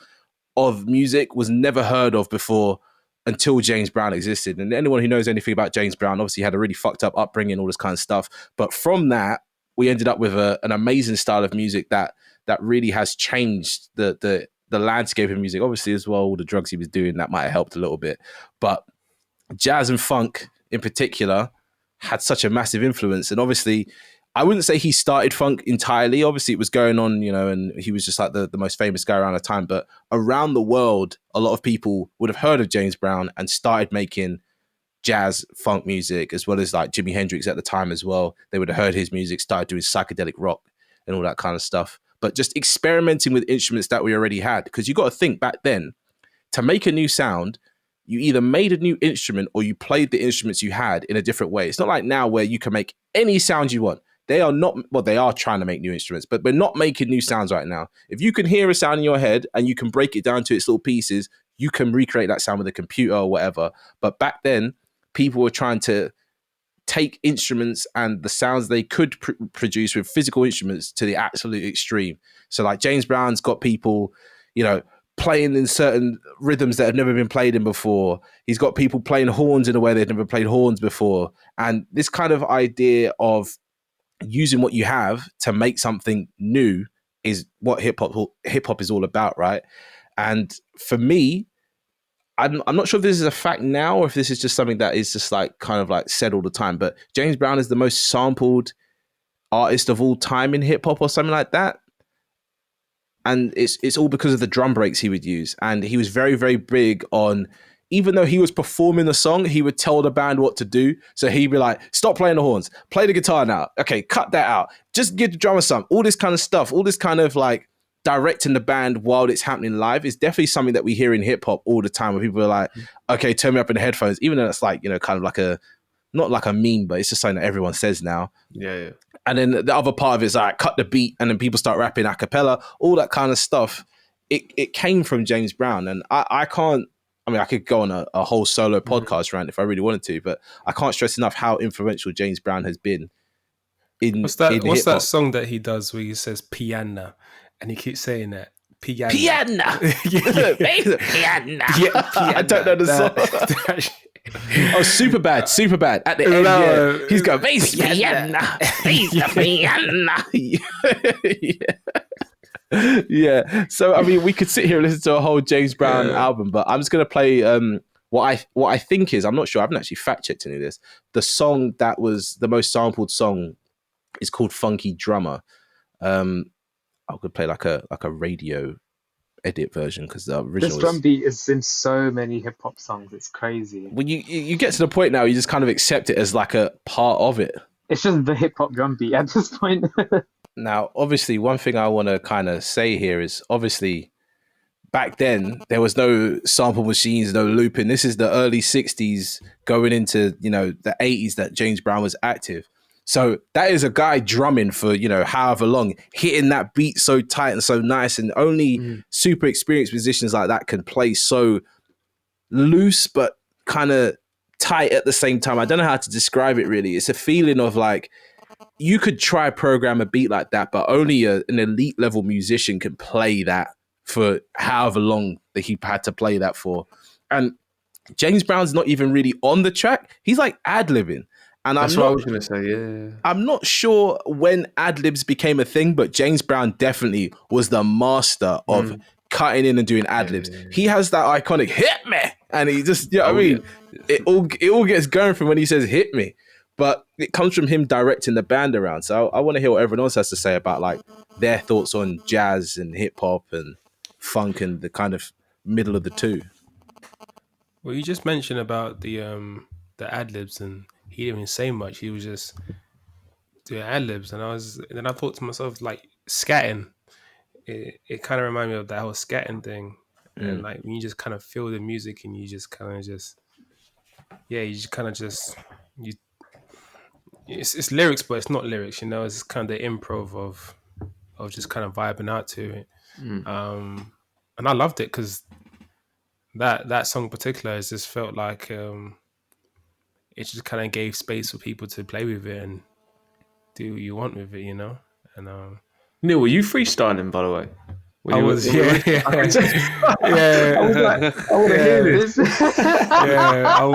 of music was never heard of before until James Brown existed. And anyone who knows anything about James Brown obviously had a really fucked up upbringing, all this kind of stuff. But from that, we ended up with an amazing style of music that really has changed the landscape of music. Obviously, as well, all the drugs he was doing, that might have helped a little bit. But jazz and funk in particular had such a massive influence. And obviously, I wouldn't say he started funk entirely. Obviously, it was going on, you know, and he was just like the most famous guy around the time. But around the world, a lot of people would have heard of James Brown and started making jazz, funk music, as well as like Jimi Hendrix at the time as well. They would have heard his music, started doing psychedelic rock and all that kind of stuff. But just experimenting with instruments that we already had. Because you got to think back then, to make a new sound, you either made a new instrument or you played the instruments you had in a different way. It's not like now where you can make any sound you want. They are not, well, they are trying to make new instruments, but we're not making new sounds right now. If you can hear a sound in your head and you can break it down to its little pieces, you can recreate that sound with a computer or whatever. But back then, people were trying to take instruments and the sounds they could produce with physical instruments to the absolute extreme. So like James Brown's got people, you know, playing in certain rhythms that have never been played in before. He's got people playing horns in a way they've never played horns before. And this kind of idea of using what you have to make something new is what hip hop is all about, right? And for me, I'm not sure if this is a fact now or if this is just something that is just like kind of like said all the time, but James Brown is the most sampled artist of all time in hip hop or something like that. And it's all because of the drum breaks he would use. And he was very, very big on, even though he was performing the song, he would tell the band what to do. So he'd be like, stop playing the horns, play the guitar now. Okay, cut that out. Just give the drummer some, all this kind of stuff, all this kind of like directing the band while it's happening live is definitely something that we hear in hip hop all the time, where people are like, okay, turn me up in the headphones, even though it's like, you know, kind of like not like a meme, but it's just something that everyone says now. Yeah. And then the other part of it is like, cut the beat, and then people start rapping a cappella, all that kind of stuff. It came from James Brown. And I could go on a whole solo podcast rant if I really wanted to, but I can't stress enough how influential James Brown has been What's that hip-hop. song that he does where he says piano and he keeps saying that? Piano. Piano. Piano. I don't know the song. Oh, super bad. At the end, he's going, bass piano. Yeah. So I mean, we could sit here and listen to a whole James Brown album, but I'm just gonna play what I think is, I'm not sure, I haven't actually fact checked any of this. The song that was the most sampled song is called Funky Drummer. I could play like a radio edit version because the original. This drum beat is in so many hip hop songs. It's crazy. When you get to the point now, you just kind of accept it as like a part of it. It's just the hip hop drum beat at this point. Now, obviously, one thing I want to kind of say here is, obviously, back then there was no sample machines, no looping. This is the early 60s going into, you know, the 80s that James Brown was active. So that is a guy drumming for, you know, however long, hitting that beat so tight and so nice, and only super experienced musicians like that can play so loose but kind of tight at the same time. I don't know how to describe it really. It's a feeling of like, you could try program a beat like that, but only an elite level musician can play that for however long that he had to play that for. And James Brown's not even really on the track. He's like ad-libbing. And that's what I was going to say, yeah. I'm not sure when ad-libs became a thing, but James Brown definitely was the master of cutting in and doing ad-libs. Yeah. He has that iconic hit me, and he just, you know what I mean? Yeah. It all gets going from when he says hit me, but it comes from him directing the band around. So I want to hear what everyone else has to say about like their thoughts on jazz and hip hop and funk and the kind of middle of the two. Well, you just mentioned about the ad-libs, and he didn't even say much. He was just doing ad-libs, and then I thought to myself, like, scatting. It kind of reminded me of that whole scatting thing, and like when you just kind of feel the music, and you just kind of it's lyrics, but it's not lyrics. You know, it's kind of the improv of just kind of vibing out to it. And I loved it because that song in particular has just felt like it just kind of gave space for people to play with it and do what you want with it, you know. And Neil, were you freestyling, by the way? I was, yeah. I was like, I want to hear this. Yeah, I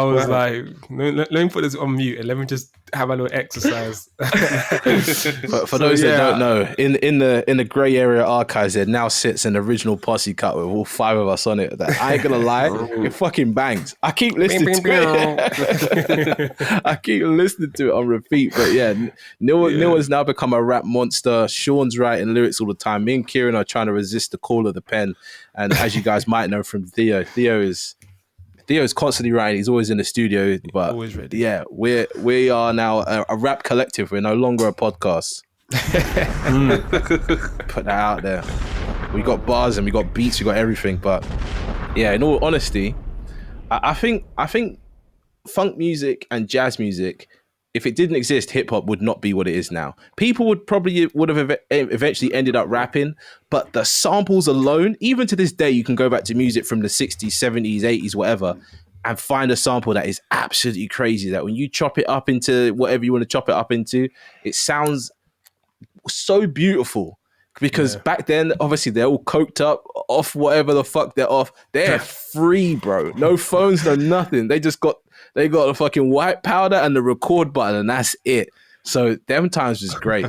was like, let me put this on mute and let me just have a little exercise. For those that don't know, in the grey area archives, there now sits an original posse cut with all 5 of us on it. That I ain't gonna lie, it fucking bangs. I keep listening to it. I keep listening to it on repeat. But yeah, Neil has now become a rap monster. Sean's writing lyrics all the time. Me and Kieran are trying to resist the call of the pen. And as you guys might know from Theo's constantly writing. He's always in the studio, but always ready. Yeah, we are now a rap collective. We're no longer a podcast. Put that out there. We got bars and we got beats, we got everything. But yeah, in all honesty, I think funk music and jazz music, if it didn't exist, hip hop would not be what it is now. People would have eventually ended up rapping, but the samples alone, even to this day, you can go back to music from the 60s, 70s, 80s, whatever, and find a sample that is absolutely crazy. That when you chop it up into whatever you want to chop it up into, it sounds so beautiful. Because back then, obviously, they're all coked up, off whatever the fuck they're off. They're free, bro. No phones, no nothing. They got the fucking white powder and the record button, and that's it. So them times was great.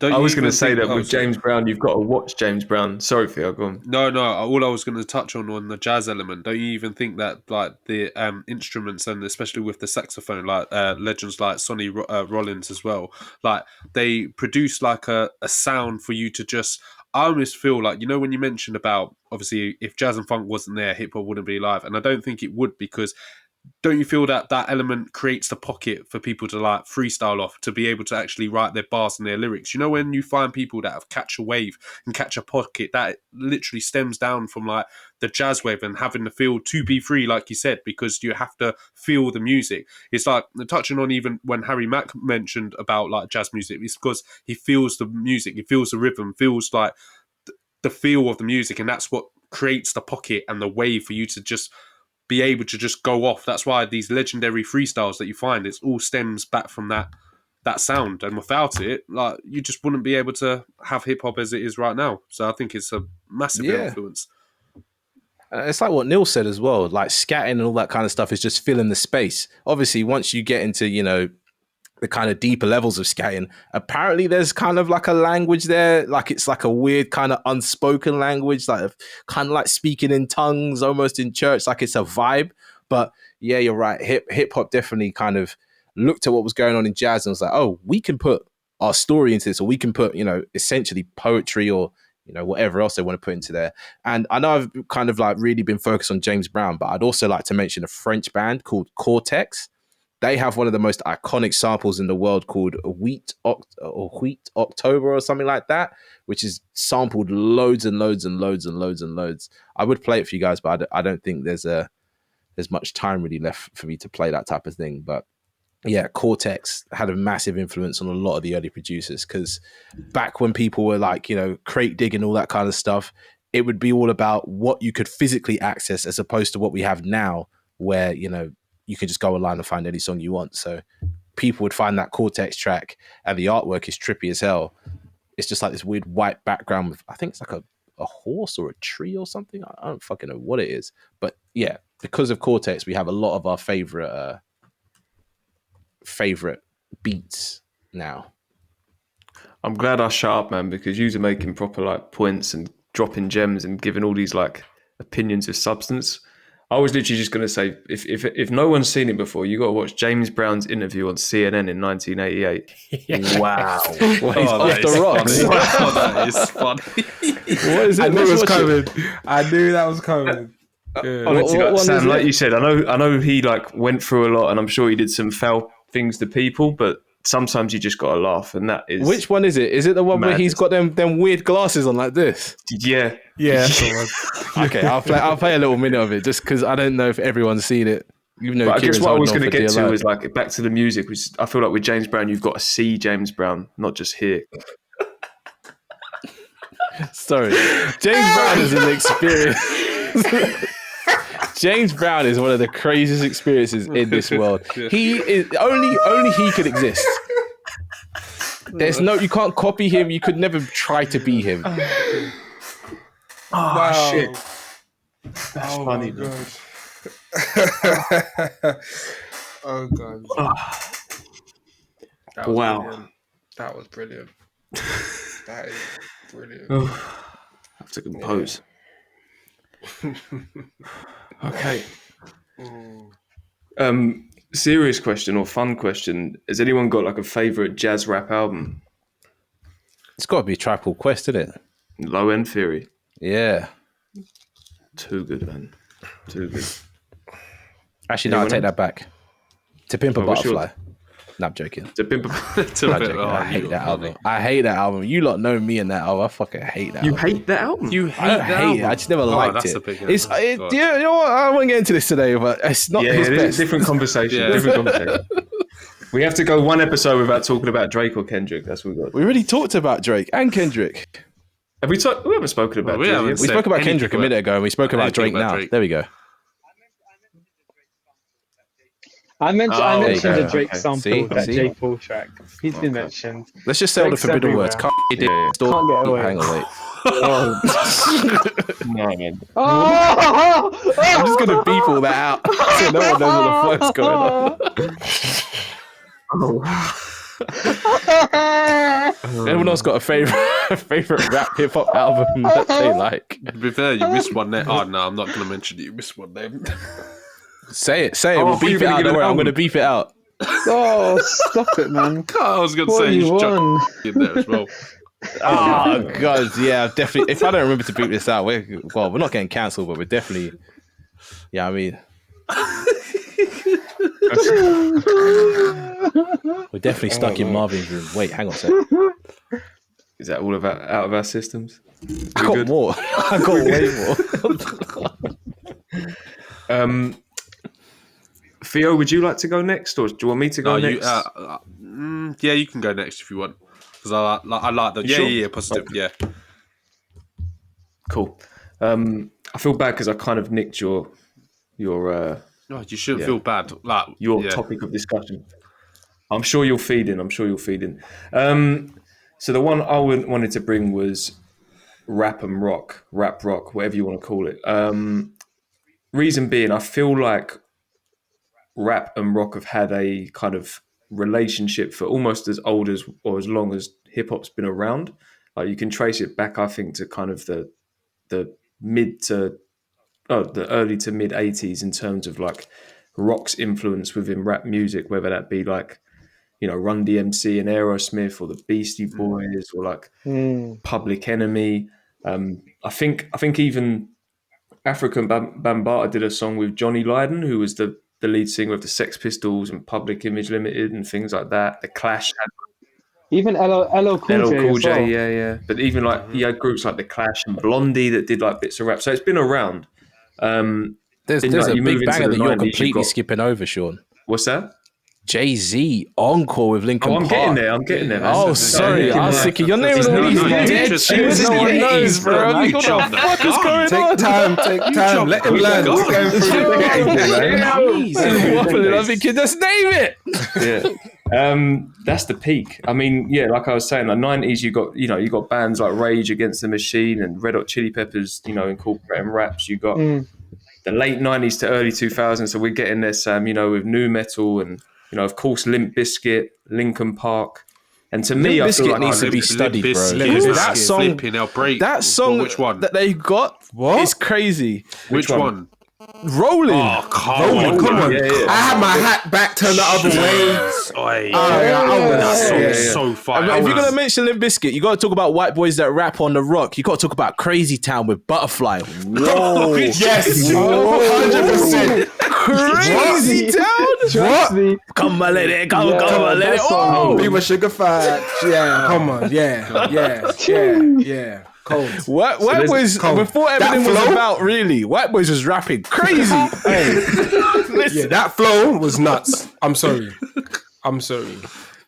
I was going to say that with James Brown, you've got to watch James Brown. Sorry, Theo, go on. No. All I was going to touch on the jazz element. Don't you even think that like the instruments, and especially with the saxophone, like legends like Sonny Rollins as well, like they produce like a sound for you to just. I almost feel like, you know, when you mentioned about obviously if jazz and funk wasn't there, hip hop wouldn't be alive, and I don't think it would, because don't you feel that that element creates the pocket for people to like freestyle off, to be able to actually write their bars and their lyrics? You know, when you find people that have catch a wave and catch a pocket, that literally stems down from like the jazz wave and having the feel to be free, like you said, because you have to feel the music. It's like touching on even when Harry Mack mentioned about like jazz music, it's because he feels the music, he feels the rhythm, feels like the feel of the music, and that's what creates the pocket and the wave for you to just be able to just go off. That's why these legendary freestyles that you find, it all stems back from that sound, and without it, like, you just wouldn't be able to have hip hop as it is right now. So I think it's a massive influence. It's like what Neil said as well, like scatting and all that kind of stuff is just filling the space. Obviously, once you get into, you know, the kind of deeper levels of scatting, apparently there's kind of like a language there, like it's like a weird kind of unspoken language, like kind of like speaking in tongues almost in church, like it's a vibe. But yeah, you're right, hip hop definitely kind of looked at what was going on in jazz and was like, oh, we can put our story into this, or we can put, you know, essentially poetry or, you know, whatever else they want to put into there. And I know I've kind of like really been focused on James Brown, but I'd also like to mention a French band called Cortex. They have one of the most iconic samples in the world called Wheat October or something like that, which is sampled loads and loads and loads and loads and loads. I would play it for you guys, but I don't think there's much time really left for me to play that type of thing. But yeah, Cortex had a massive influence on a lot of the early producers, because back when people were like, you know, crate digging, all that kind of stuff, it would be all about what you could physically access as opposed to what we have now, where, you know, you can just go online and find any song you want. So people would find that Cortex track and the artwork is trippy as hell. It's just like this weird white background with, I think it's like a horse or a tree or something. I don't fucking know what it is. But yeah, because of Cortex, we have a lot of our favorite beats now. I'm glad I shut up, man, because you were making proper like points and dropping gems and giving all these like opinions of substance. I was literally just going to say, if no one's seen it before, you got to watch James Brown's interview on CNN in 1988. Wow. Well, he's off the rocks. Wow, that is funny. What is it? I knew it was coming. I knew that was coming. Yeah. Honestly, What Sam, like it? you said, I know he like went through a lot, and I'm sure he did some foul things to people, but sometimes you just got to laugh, and that is... Which one is it? Is it the one madness. where he's got them weird glasses on like this? Yeah. Yeah. Okay, I'll play a little minute of it just because I don't know if everyone's seen it. Even though But I guess Kieran's what I was holding going to on get for dear to life. is like back to the music, which I feel like with James Brown, you've got to see James Brown, not just hear. Sorry, James Brown is an experience. James Brown is one of the craziest experiences in this world. He is only he could exist. There's no, you can't copy him. You could never try to be him. Oh, shit. That's funny, God. Oh God. That was Wow. Brilliant. That was brilliant. That is brilliant. I have to compose. Okay. Serious question or fun question. Has anyone got like a favorite jazz rap album? It's got to be Tribe Called Quest, isn't it? Low End Theory. Yeah. Too good, man. Too good. Actually, no, I'll take that back. To Pimp a Oh, what's Butterfly. No, I'm joking. To Pimp I'm joking. I hate that album. I hate that album. You lot know me and that album. I fucking hate that You album. hate that album? You I hate don't that hate album? it. I just never liked that's it. a big It's God. you know what? I won't get into this today, but it's not his it is best. different conversation. Yeah. Different conversation. We have to go one episode without talking about Drake or Kendrick. That's what we got. We already talked about Drake and Kendrick. Have we talked? We haven't spoken about we Drake. haven't. have We Said spoke about anything Kendrick a minute ago, and we spoke about anything Drake about now. Drake. There we go. I mentioned there you the go. Drake Okay. sample, See? that See? J Paul track. He's been mentioned. Let's just say all the Drake's forbidden words. everywhere. Can't Yeah, yeah. Can't get away. Hang on, wait. No, man. Oh! I'm just gonna beep all that out so no one knows what the fuck's going on. Anyone else got a favorite rap hip hop album that they like? To be fair, you missed one name. Oh, no, I'm not going to mention it. You missed one name. Say it. Oh, We'll I thought you beep were it gonna out. give Don't an worry, I'm album. gonna beep it out. Oh, stop it, man. I was going to What say you you chuck won? in there as well. Oh god, yeah, definitely. If I don't remember to beep this out, we're not getting cancelled, but we're definitely. Yeah, I mean, We're definitely stuck in Marvin's room. Wait, hang on a sec. Is that all out of our systems? I got more. I got way more. Theo, would you like to go next, or do you want me to go next? Yeah, you can go next if you want, because I like that. Yeah, positive. Okay. Yeah, cool. I feel bad because I kind of nicked your. No, you shouldn't feel bad. Like your topic of discussion. I'm sure you'll feed in. So the one I wanted to bring was rap rock, whatever you want to call it. Reason being, I feel like rap and rock have had a kind of relationship for almost as old as or as long as hip hop's been around. Like you can trace it back, I think, to kind of the early to mid 80s in terms of like rock's influence within rap music, whether that be like, you know, Run DMC and Aerosmith, or the Beastie Boys, or like Public Enemy. I think even African Bambaataa did a song with Johnny Lydon, who was the lead singer of the Sex Pistols and Public Image Limited and things like that. The Clash had even LL Cool J, well. yeah. But even like you had groups like the Clash and Blondie that did like bits of rap. So it's been around. There's a big banger that you're completely skipping over, Sean. What's that? Jay-Z encore with Linkin Park. I'm getting there. Oh, sorry. I was thinking you're naming all these dead tunes. No one knows, bro. What the fuck is going on? Take time. Let him learn. We're going through the I'm thinking, just name it. Yeah. That's the peak. I mean, yeah, like I was saying, the 90s, you got bands like Rage Against the Machine and Red Hot Chili Peppers, you know, incorporating raps. You got the late 90s to early 2000s. So we're getting this, you know, with new metal and, you know, of course, Limp Bizkit, Linkin Park. And to me, I feel like needs to be studied, bro. That song, which one? That they got is crazy. Which one? Rolling. Oh, come on. Yeah. I had my hat back turned the other way. That song's so fire. If you're going to mention Limp Bizkit, you got to talk about white boys that rap on the rock. You got to talk about Crazy Town with Butterfly. Whoa. Yes. 100%. Crazy Town? What? Come on, let it go. Come on, let it go. Be my sugar facts. Yeah. Come on. Yeah. Cold. White Boys, before everything was about, really, White Boys was rapping crazy. Yeah, that flow was nuts. I'm sorry.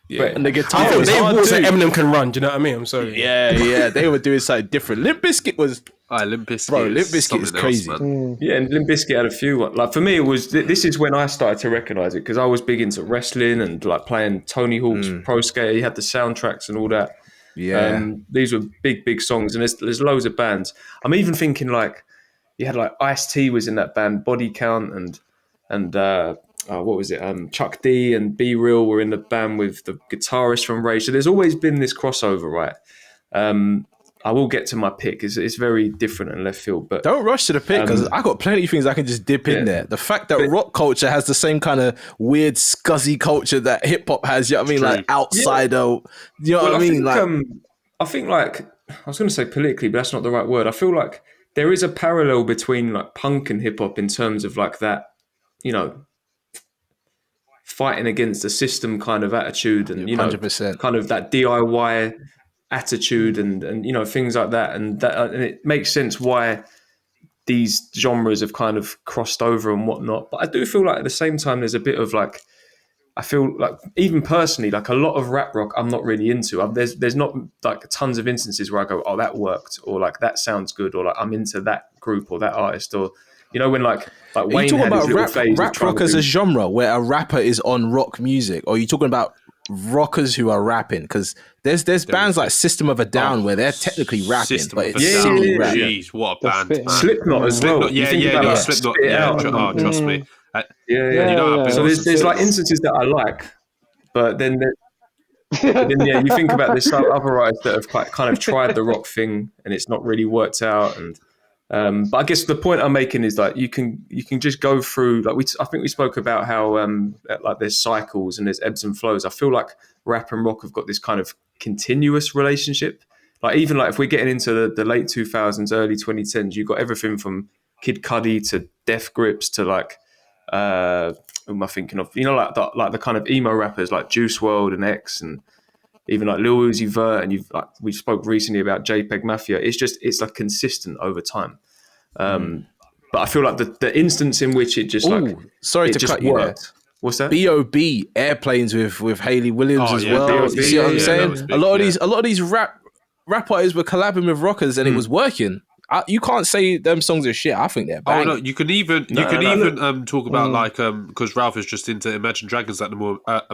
Yeah. And the guitar was hard too. Eminem can run, do you know what I mean? I'm sorry. Yeah, they were doing something different. Limp Bizkit was... Limp Bizkit is crazy. Yeah, and Limp Bizkit had a few. Like for me, it was this is when I started to recognize it, because I was big into wrestling and like playing Tony Hawk's Pro Skater. He had the soundtracks and all that. Yeah, these were big songs, and there's loads of bands. I'm even thinking like you had like Ice-T was in that band, Body Count, and what was it? Chuck D and Be Real were in the band with the guitarist from Rage. So there's always been this crossover, right? I will get to my pick. It's very different and left field, but don't rush to the pick, because I got plenty of things I can just dip in there. The fact that rock culture has the same kind of weird scuzzy culture that hip hop has, you know what I mean? Like outsider, you know what I mean? I think like I was going to say politically, but that's not the right word. I feel like there is a parallel between like punk and hip hop in terms of like that, you know, fighting against the system kind of attitude, and you know, 100%. Kind of that DIY attitude and you know, things like that, and it makes sense why these genres have kind of crossed over and whatnot. But I do feel like at the same time there's a bit of like, I feel like even personally, like a lot of rap rock I'm not really into. There's not like tons of instances where I go, oh, that worked, or like that sounds good, or like I'm into that group or that artist, or you know, when like Wayne had his little phase. Rap rock as a genre where a rapper is on rock music, or are you talking about rockers who are rapping? Because there's bands like System of a Down where they're technically rapping, but it's singing rap. Jeez, what a band! Slipknot as well. Slipknot. Yeah, trust me. So there's like instances that I like, but then you think about this other artists that have kind of tried the rock thing and it's not really worked out. And but I guess the point I'm making is that you can just go through, like I think we spoke about how like there's cycles and there's ebbs and flows. I feel like rap and rock have got this kind of continuous relationship. Like even like if we're getting into the late 2000s, early 2010s, you've got everything from Kid Cudi to Death Grips to like who am I thinking of? You know, like the kind of emo rappers like Juice WRLD and X, and even like Lil Uzi Vert, and we spoke recently about JPEG Mafia. It's like consistent over time. But I feel like the instance in which it just sorry to cut you there. What's that? B.O.B. Airplanes with Hayley Williams as well. B.O.B., You see what I'm saying? Big, a lot of these rap artists were collabing with rockers, and it was working. You can't say them songs are shit. I think they're bang. Oh no, you can even talk about like because Ralph is just into Imagine Dragons at the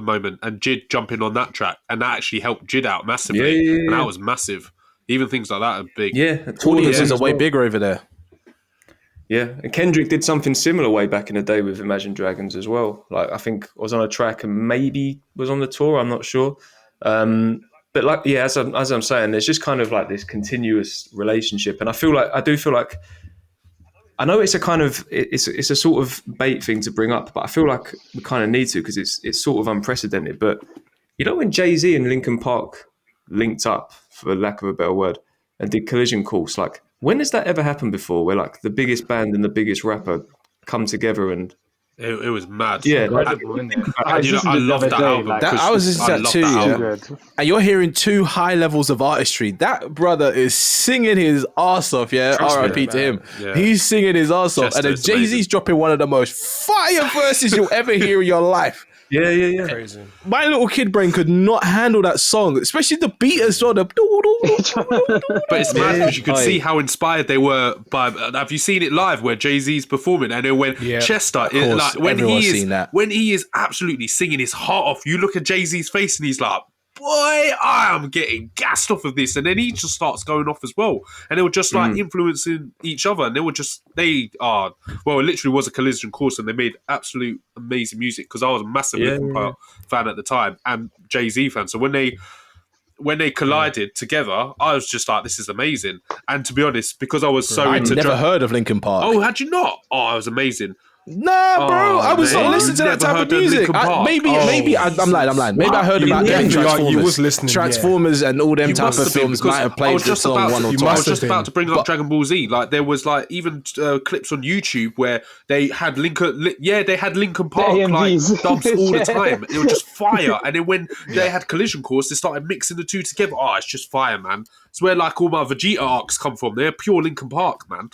moment, and Jid jumping on that track, and that actually helped Jid out massively, and that was massive. Even things like that are big. Yeah, audiences are way bigger over there. Yeah, and Kendrick did something similar way back in the day with Imagine Dragons as well. Like I think I was on a track and maybe was on the tour. I'm not sure. But like, yeah, as I'm saying, there's just kind of like this continuous relationship, and I do feel like I know it's a kind of it's a sort of bait thing to bring up, but I feel like we kind of need to because it's sort of unprecedented. But you know when Jay-Z and Linkin Park linked up, for lack of a better word, and did Collision Course, like when has that ever happened before? Where like the biggest band and the biggest rapper come together and It was mad. Yeah, I love that album. I was listening to that too. And you're hearing two high levels of artistry. That brother is singing his ass off. Yeah, R.I.P. to him. Yeah. He's singing his ass off, and then Jay-Z's dropping one of the most fire verses you'll ever hear in your life. Yeah. Crazy. My little kid brain could not handle that song, especially the beat as well. But it's mad because you could see how inspired they were by. Have you seen it live where Jay-Z's performing and then when Chester, when he is absolutely singing his heart off, you look at Jay-Z's face and he's like, boy, I am getting gassed off of this, and then he just starts going off as well, and they were just like influencing each other, and it literally was a collision course, and they made absolute amazing music because I was a massive Linkin Park fan at the time and Jay-Z fan, so when they collided together, I was just like, this is amazing. And to be honest, because I was so into... I'd never heard of Linkin Park. Oh, had you not? Oh, it was amazing. Nah, bro, I was not listening to that type of music. Maybe I'm lying. Maybe I heard about them Transformers. You was listening, Transformers and all them type of films might have played this song one or twice. I was just about to bring up Dragon Ball Z. Like there was like even clips on YouTube where they had Linkin Park like dubs all the time. It was just fire. And then when they had Collision Course, they started mixing the two together. Oh, it's just fire, man. It's where like all my Vegeta arcs come from. They're pure Linkin Park, man.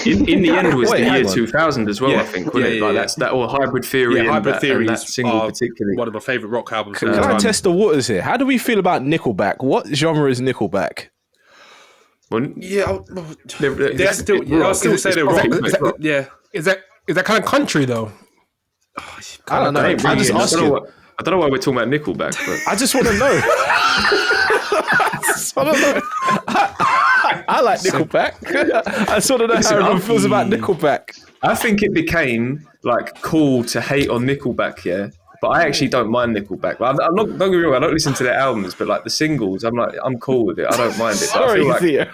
In the end, it was the year 2000 as well. I think, wasn't it? Like that's that or Hybrid Theory. Hybrid Theory that single particularly one of my favorite rock albums. Can I test the waters here? How do we feel about Nickelback? What genre is Nickelback? Well, they're still. I'll still say they're rock. Is that kind of country though? I don't know. I just ask you. I don't know why we're talking about Nickelback, but I just want to know. I like Nickelback. I sort of know how everyone feels about Nickelback. I think it became like cool to hate on Nickelback, but I actually don't mind Nickelback. I'm not. Don't get me wrong. I don't listen to their albums, but like the singles, I'm cool with it. I don't mind it. Sorry, I feel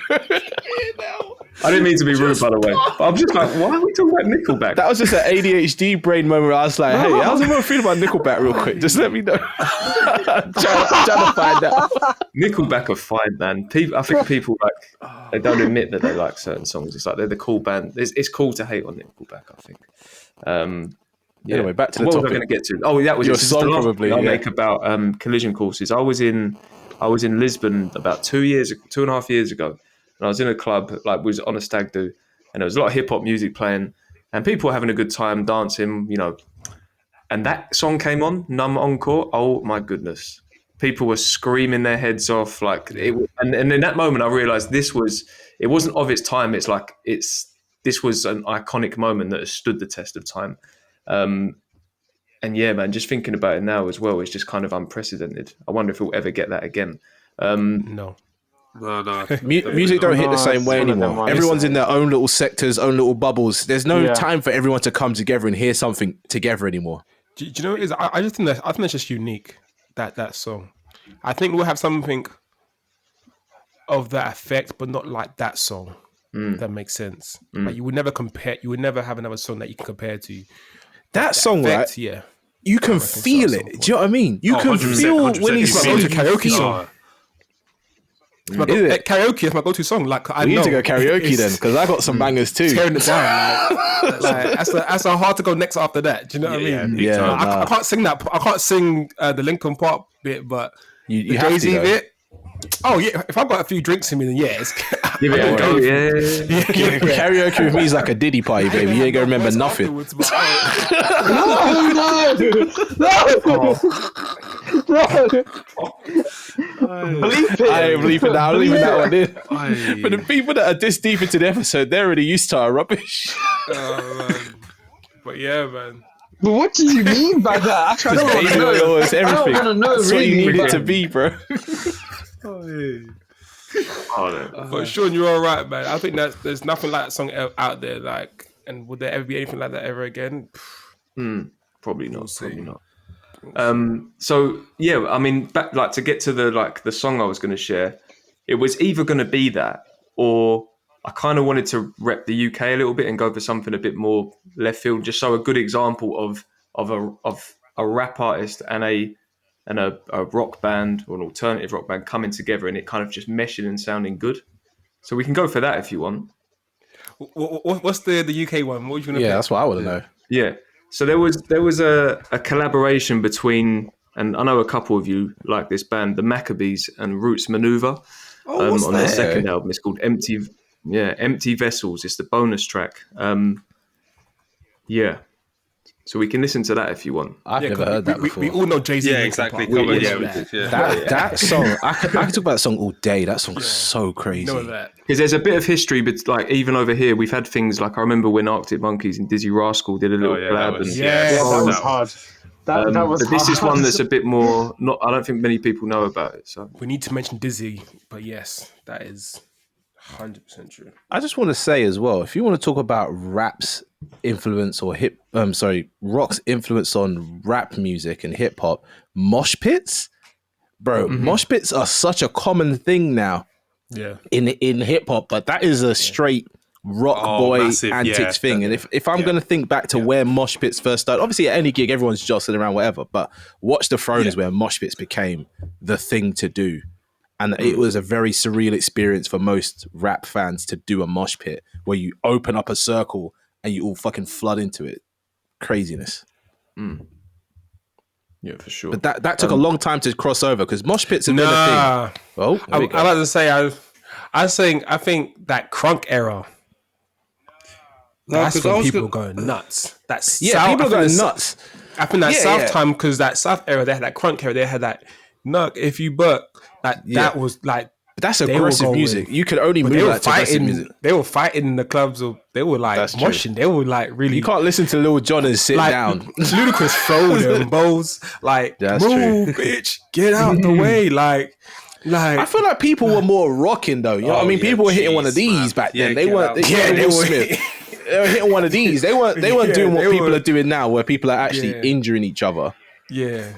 I didn't mean to be rude, by the way. But I'm just like, why are we talking about Nickelback? That was just an ADHD brain moment where I was like, hey, how's everyone feel about Nickelback real quick? Just let me know. I'm trying to find out.Nickelback are fine, man. I think people like they don't admit that they like certain songs. It's like they're the cool band. It's cool to hate on Nickelback, I think. Anyway, back to the topic. What was I going to get to? Oh, that was your song probably. I'll make about collision courses. I was in Lisbon about 2.5 years ago. And I was in a club, like was on a stag do, and there was a lot of hip hop music playing, and people were having a good time dancing, you know. And that song came on, Numb Encore. Oh my goodness, people were screaming their heads off, like it. And in that moment, I realized it wasn't of its time. This was an iconic moment that has stood the test of time. And yeah, man, just thinking about it now as well, it's just kind of unprecedented. I wonder if we'll ever get that again. No. Music don't hit the same way anymore. Everyone's in their own little sectors, own little bubbles. There's no time for everyone to come together and hear something together anymore. Do you know what it is? I just think that's just unique. That song. I think we'll have something of that effect, but not like that song. If that makes sense. Like you would never compare. You would never have another song that you can compare to. That song, effect, right? Yeah. You can feel it. Do you know what I mean? You can feel when he's like a karaoke song. Karaoke is my go-to song. Like I We know need to go karaoke then, because I got some bangers too. tearing it down. That's a hard to go next after that. Do you know what I mean? Yeah, I can't sing that. I can't sing the Linkin Park bit, but you the have Jay-Z to, though. bit. Oh yeah, if I've got a few drinks in me, then yes. Give it a go. Yeah. Karaoke with me is like a Diddy party, baby. You ain't gonna remember nothing. No! Bleep it. I ain't bleeping that. I'm leaving that one in. But the people that are this deep into the episode, they're already used to our rubbish. Man. But yeah, man. But what do you mean by that? I don't want to know. It's everything. I don't want to know. That's what you Really, need it to be, bro. But Sean, you're all right, man. I think that there's nothing like that song out there. Like, and would there ever be anything like that ever again? Probably not. Probably not. So yeah, I mean, back like to get to the song I was going to share, it was either going to be that, or I kind of wanted to rep the UK a little bit and go for something a bit more left field, just so a good example of a rap artist and a rock band or an alternative rock band coming together and it kind of just meshing and sounding good. So we can go for that if you want. What's the UK one? What are you gonna? Yeah, pick? that's what I want to know. Yeah. So there was a collaboration between, and I know a couple of you like this band, the Maccabees and Roots Maneuver. On their second album. It's called Empty Vessels. It's the bonus track. Yeah. So we can listen to that if you want. I've never heard that before. We all know Jay-Z. Yeah, exactly. That song, I could talk about that song all day. That song's so crazy. Know that. Because there's a bit of history, but like even over here, we've had things like I remember when Arctic Monkeys and Dizzy Rascal did a little collab. That was hard. That was but this is hard. one that's a bit more. I don't think many people know about it. So We need to mention Dizzy, but yes, that is 100% true. I just want to say as well, if you want to talk about rap's influence or rock's influence on rap music and hip hop, mosh pits, bro. Mosh pits are such a common thing now. Yeah. In hip hop, but that is a straight rock boy massive, antics thing. And if I'm going to think back to where mosh pits first started, obviously at any gig everyone's jostling around, whatever. But Watch the Throne is where mosh pits became the thing to do. And it was a very surreal experience for most rap fans to do a mosh pit where you open up a circle and you all fucking flood into it. Craziness. yeah, for sure. But that took a long time to cross over because mosh pits have been a thing. Oh, I like to say I think that crunk era. That's when people were going nuts. That's people are going nuts. I think that South time, because that South era, they had that crunk era, they had that nug. If you buck, that was like. But that's aggressive music. You could only move that to aggressive music. They were fighting in the clubs, or they were like moshing. They were like really. You can't listen to Lil Jon and sit down. Ludacris throw them bows like that's move, true. bitch, get out the way, like. I feel like people were more rocking though. You know what I mean? People were hitting one of these back then. They weren't. They were hitting one of these. They weren't doing what people are doing now, where people are actually injuring each other. Yeah.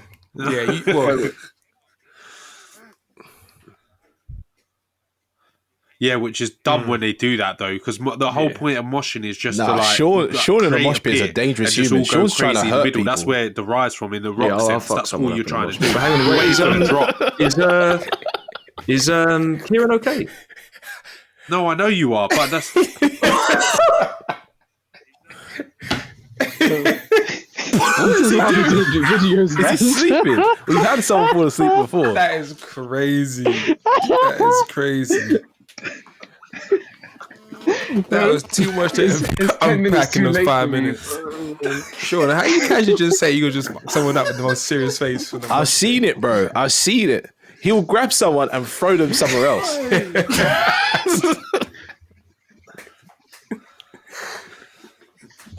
Yeah, which is dumb when they do that though, because the whole point of moshing is just to like. Sean in a mosh pit is a dangerous human. Sean's trying to hurt people. That's where it derives from in the rock sense. That's all you're trying to do. But hang on, wait, is Kieran okay? No, I know you are, but that's. Is he sleeping? We've had someone fall asleep before. That is crazy. That is crazy. That was too much to unpack in those 5 minutes. Sure, how you casually just say you just fuck someone up with the most serious face? I've seen it, bro. I've seen it. He'll grab someone and throw them somewhere else.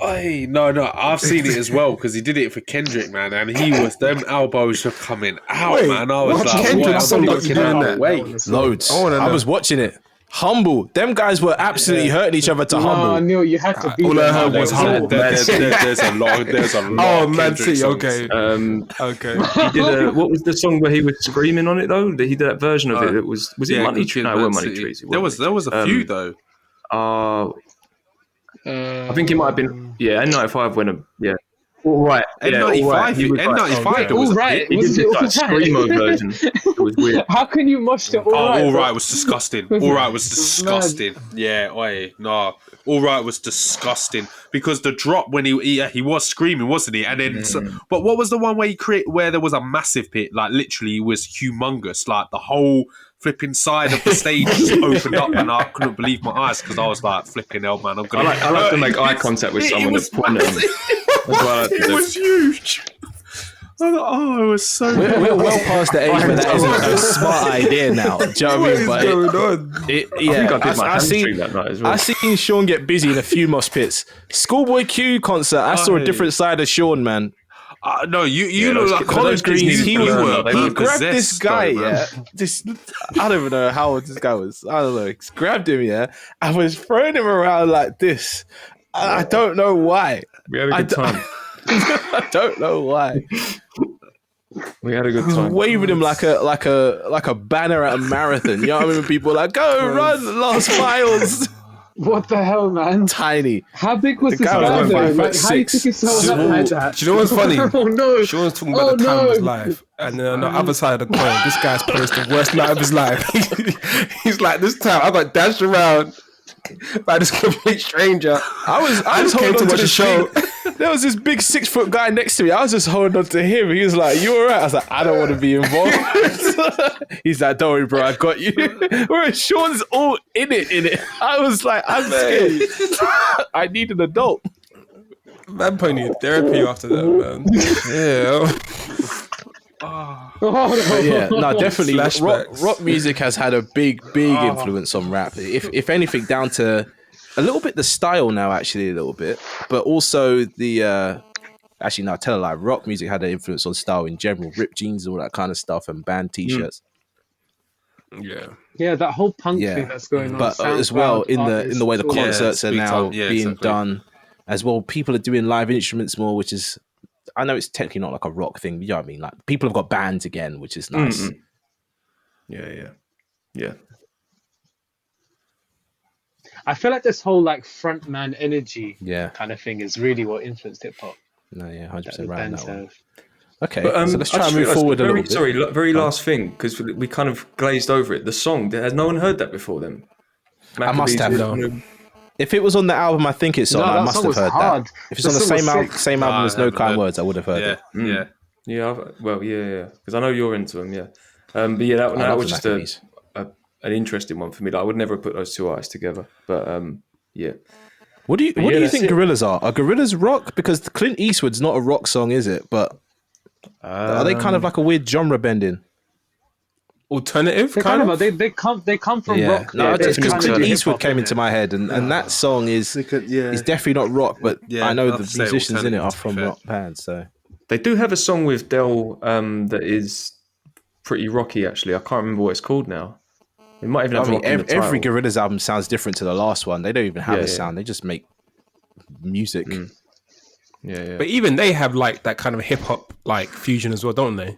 No, I've seen it as well because he did it for Kendrick, man, and them elbows were coming out, man. I was like, Kendrick's song that you doing that? Loads. I was watching it. Humble. Them guys were absolutely hurting each other to humble. Neil, you had to be all I heard was humble. There's a lot. Oh, man, see, okay. Okay. He did what was the song where he was screaming on it though? He did that version of it. It was it Money Trees? No, it wasn't Money Trees. There was a few though. I think it might have been N95 when All right. Yeah, all right. He was N95. There was All a right. bit. He Was did it this like all right? screamo version. It was weird. How can you mosh to all right? All bro? right was disgusting. All right was disgusting. Yeah, oi, no. All right was disgusting because the drop when he was screaming, wasn't he? And then, but what was the one where where there was a massive pit? Like literally, it was humongous. Like the whole flipping side of the stage just opened up, and I couldn't believe my eyes because I was like, flipping hell, man! I like to make eye contact with someone that's pointing at me. That's what I like to It do. was huge. I thought, oh, it was so. We're well past the age where that isn't a smart idea now. Do you know what I mean? But I think I did my hamstring that night as well. I seen Sean get busy in a few mosh pits. Schoolboy Q concert. I saw a different side of Sean, man. No, you look like Collard Greens. He grabbed possessed, this guy. though, man. I don't even know how old this guy was. I don't know. He grabbed him, and was throwing him around like this. I don't know why. We had a good time. I don't know why. We had a good time. Waving him like a banner at a marathon. You know what I mean? When people are like, go run, last miles. What the hell, man? Tiny. How big was The this guy was guy like though? 5'6". Like, how you took yourself up like that? Do you know what's funny? Oh no! Sean's talking about the time of his life, and then on the other side of the coin, this guy's posed the worst night of his life. He's like, this time I got dashed around by this complete stranger. I was came holding to on to watch the a show. There was this big 6-foot guy next to me. I was just holding on to him. He was like, "You alright?" I was like, "I don't want to be involved." He's like, "Don't worry, bro, I got you." Whereas Sean's all in it. I was like, "I'm scared. I need an adult." Man, put in therapy after that, man. But yeah, no, definitely. Flashbacks. Rock music has had a big influence on rap. If anything, down to a little bit the style now, actually a little bit, but also the actually no, tell a lie. Rock music had an influence on style in general, ripped jeans, all that kind of stuff, and band t-shirts. Yeah, that whole punk thing that's going on. But as well in the way the artists, concerts are now Yeah, being exactly. done, as well. People are doing live instruments more, which is, I know it's technically not like a rock thing, but you know what I mean? Like people have got bands again, which is nice. Yeah. I feel like this whole like frontman energy Yeah. kind of thing is really what influenced hip hop. No, yeah, That 100% the right on bands that one. have. Okay, But, so let's try I and just move realised forward a very, little bit. Sorry, very last thing, because we kind of glazed over it. The song, has no one heard that before then? I must have, Maccabees, no. If it was on the album, I think it's on. No, I that must song have was heard hard. that. If it's The on the song was same sick. same album No, as I No haven't Kind heard. Words, I would have heard Yeah, it. yeah. Yeah, because I know you're into them, yeah. But yeah, that love was the just Maccabees. an interesting one for me. Like, I would never put those two artists together, but yeah. What do you yeah, that's think it. Gorillaz are? Are Gorillaz rock? Because Clint Eastwood's not a rock song, is it? But are they kind of like a weird genre bending? Alternative, They kind kind of. of they come from rock. No, they just because kinda Clint do Eastwood hip-hop, came innit? into my head, and that song is definitely not rock, but Yeah, I know I'd the say musicians in it are alternative, to from be fair. rock bands. So They do have a song with Del that is pretty rocky, actually. I can't remember what it's called now. It might even I have mean, rock in the title. every Gorillaz album sounds different to the last one. They don't even have Yeah, a yeah. sound; they just make music. Yeah. But even they have like that kind of hip hop like fusion as well, don't they?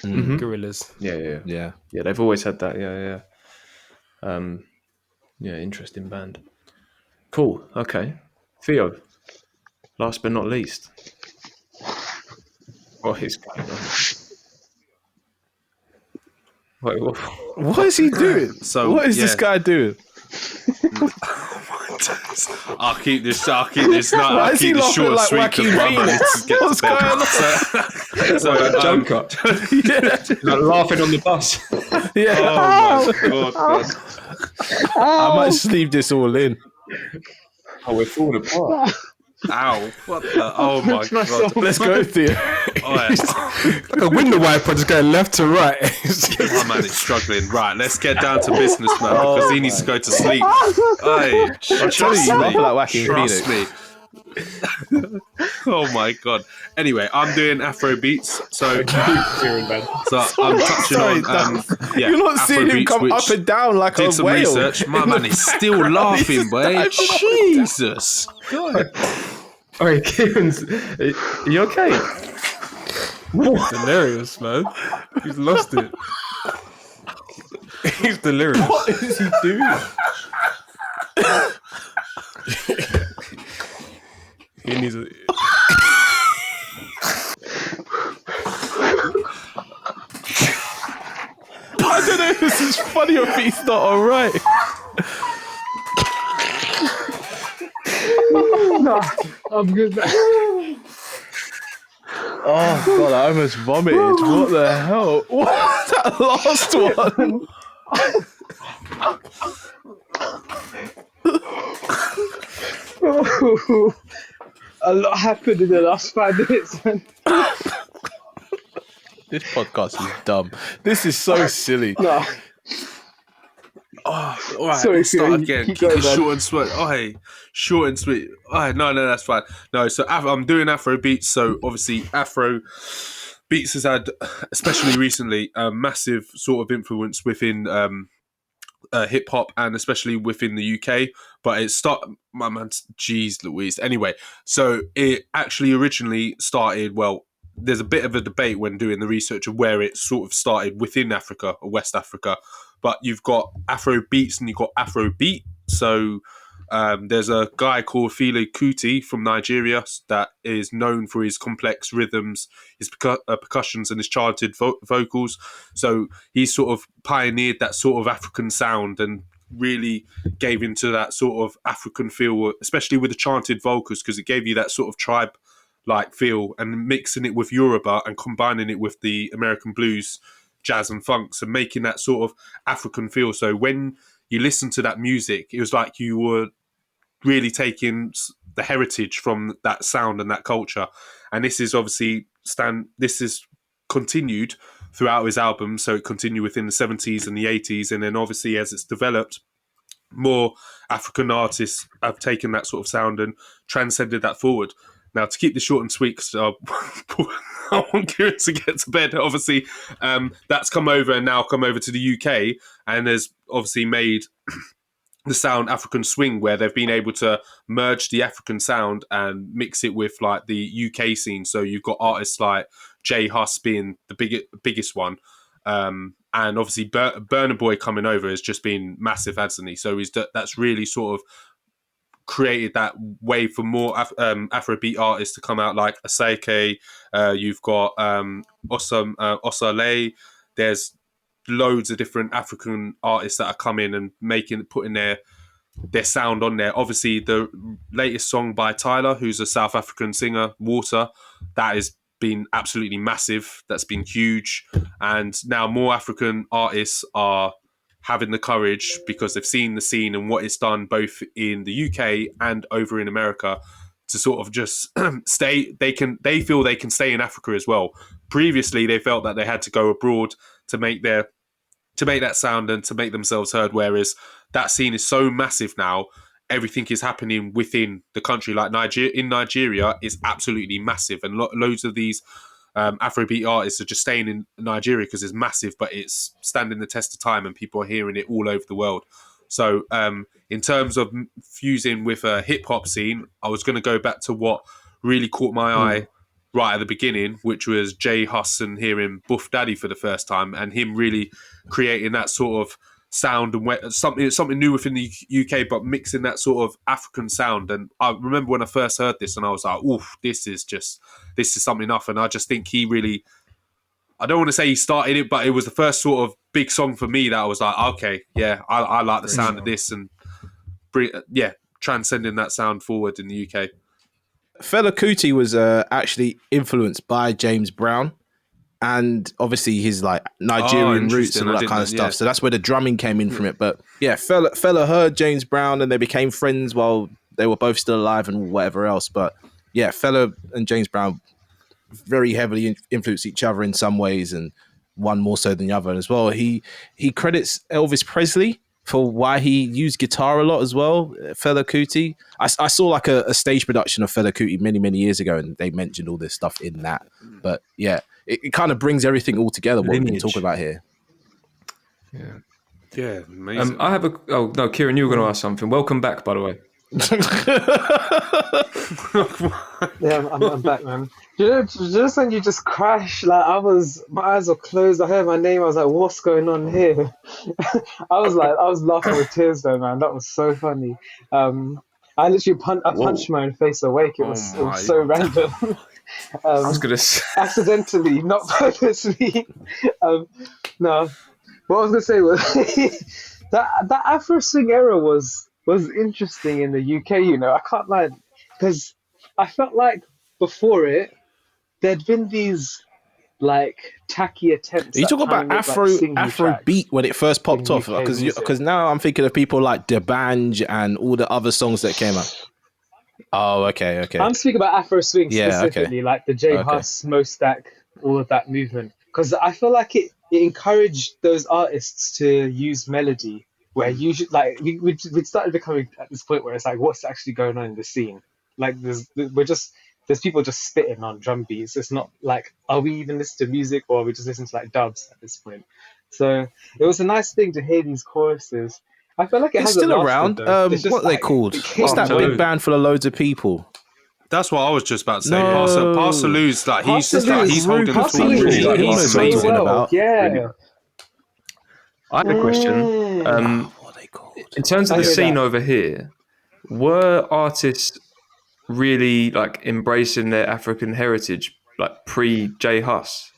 Gorillas. Yeah. They've always had that. Yeah. Interesting band. Cool. Okay, Theo. Last but not least, what is going on? Wait, what? What is he doing? So, what is this yeah. guy doing? I'll keep this. Why is he this laughing short, like sweet. Joaquin 'cause my man Phoenix? needs to get What's to bed. going on? So, Joker. Like laughing on the bus. Yeah, Oh my god! I might sleeve this all in. Oh, we're falling apart. Ow! What the? Oh my god! Let's go, Theo. Oh, yeah. Like a window wiper just going left to right. My man is struggling. Right, let's get down to business, man, because he needs to go to sleep. Hey, trust you, you laugh me. like Joaquin Trust me. Oh my god. Anyway, I'm doing Afro beats, so I'm touching Sorry, on You're not seeing him Afrobeats, come which up and down like a did some whale. research. My man is still laughing, boy. Jesus. God. All right, Kieran's. Are you okay? Delirious, man. He's lost it. He's delirious. What is he doing? He needs a. I don't know if this is funny or if he's not alright. No, I'm good. Oh god, I almost vomited. What the hell? What was that last one? A lot happened in the last 5 minutes, man. This podcast is dumb. This is so silly. No. Oh, all right, Sorry, let's start Kieran, again. keep Keep going, it man. short and sweet. Oh, hey, short and sweet. Oh, hey, no, that's fine. No, so I'm doing Afrobeats. So obviously, Afro beats has had, especially recently, a massive sort of influence within hip hop and especially within the UK. But it my man, geez Louise. Anyway, so it actually originally started. Well, there's a bit of a debate when doing the research of where it sort of started within Africa or West Africa. But you've got Afro beats and you've got Afrobeat. So there's a guy called Fela Kuti from Nigeria that is known for his complex rhythms, his percussions and his chanted vocals. So he sort of pioneered that sort of African sound and really gave into that sort of African feel, especially with the chanted vocals, because it gave you that sort of tribe-like feel, and mixing it with Yoruba and combining it with the American blues, jazz and funks, and making that sort of African feel. So when you listen to that music, it was like you were really taking the heritage from that sound and that culture. And this is obviously this is continued throughout his album. So it continued within the 70s and the 80s. And then obviously as it's developed, more African artists have taken that sort of sound and transcended that forward. Now, to keep this short and sweet, because I want Kieran to get to bed, obviously, that's come over and now come over to the UK and has obviously made the sound African swing, where they've been able to merge the African sound and mix it with like the UK scene. So you've got artists like J Hus being the biggest one. And obviously Burna Boy coming over has just been massive, hasn't he? So that's really sort of created that way for more Afrobeat artists to come out, like Asake. You've got Osalé. There's loads of different African artists that are coming and putting their sound on there. Obviously, the latest song by Tyler, who's a South African singer, Water, that has been absolutely massive. That's been huge. And now more African artists are having the courage, because they've seen the scene and what it's done both in the UK and over in America, to sort of just stay. They feel they can stay in Africa as well. Previously, they felt that they had to go abroad to make that sound and to make themselves heard, whereas that scene is so massive now. Everything is happening within the country. Like Nigeria is absolutely massive, and loads of these Afrobeat artists are just staying in Nigeria because it's massive, but it's standing the test of time and people are hearing it all over the world. So in terms of fusing with a hip hop scene, I was going to go back to what really caught my eye right at the beginning, which was J Hus and hearing Buff Daddy for the first time, and him really creating that sort of sound and something new within the UK, but mixing that sort of African sound. And I remember when I first heard this, and I was like, "Oof, this is something enough." And I just think he really, I don't want to say he started it, but it was the first sort of big song for me that I was like, "Okay, yeah, I like the sound of this," and transcending that sound forward in the UK. Fela Kuti was actually influenced by James Brown, and obviously his like Nigerian roots and all that kind of stuff. So that's where the drumming came in from it. But yeah, Fela heard James Brown and they became friends while they were both still alive and whatever else. But yeah, Fela and James Brown very heavily influenced each other in some ways, and one more so than the other as well. He credits Elvis Presley for why he used guitar a lot as well. Fela Kuti. I saw like a stage production of Fela Kuti many years ago, and they mentioned all this stuff in that. But yeah, it kind of brings everything all together, what we've been talking about here. Yeah, amazing. I have no, Kieran, you were going to ask something. Welcome back, by the way. Yeah, I'm back, man. Just when you just crashed, like my eyes were closed. I heard my name. I was like, "What's going on here?" I was laughing with tears, though, man. That was so funny. I literally punched my own face awake. It was so random. I was gonna say, accidentally, not purposely. No, what I was gonna say was that Afro swing era was interesting in the UK. You know, I can't lie, because I felt like before it there'd been these like tacky Are attempts you at talking trying about to make like singy Afro beat tracks when it first popped in off? UK music. Because now I'm thinking of people like Debanj and all the other songs that came out. Oh, okay. I'm speaking about Afro swing Yeah, okay. specifically, like the J Okay. Hus, Stack, all of that movement. Because I feel like it encouraged those artists to use melody where you should like we'd started becoming at this point where it's like what's actually going on in the scene. Like there's people just spitting on drum beats. It's not like are we even listening to music or are we just listening to like dubs at this point? So it was a nice thing to hear these choruses. I feel like it It's hasn't still lasted around. though. It's just What are they like called? it What's came that and big went. band full of loads of people? That's what I was just about to say. No. Parsalou's like Pastor he's Lewis, holding the Group of torch. Pastor people. Lewis Really, Like, like you're did he's not so talking amazing. well. about. Yeah. I had a question. What are they called? In terms of I the hear scene that. over here, were artists really like embracing their African heritage, like pre J Hus?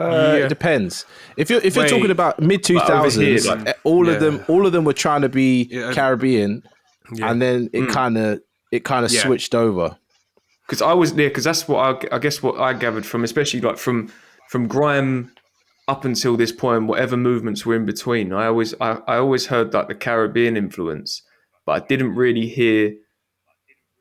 It Yeah. depends. If you're talking Wait. about mid two Like over here, thousands, like all Yeah. of them were trying to be Yeah. Caribbean, Yeah. and then it kind of Yeah. switched over. because I was there, because that's what I guess what I gathered from, especially like from grime up until this point, whatever movements were in between. I always heard like the Caribbean influence, but I didn't really hear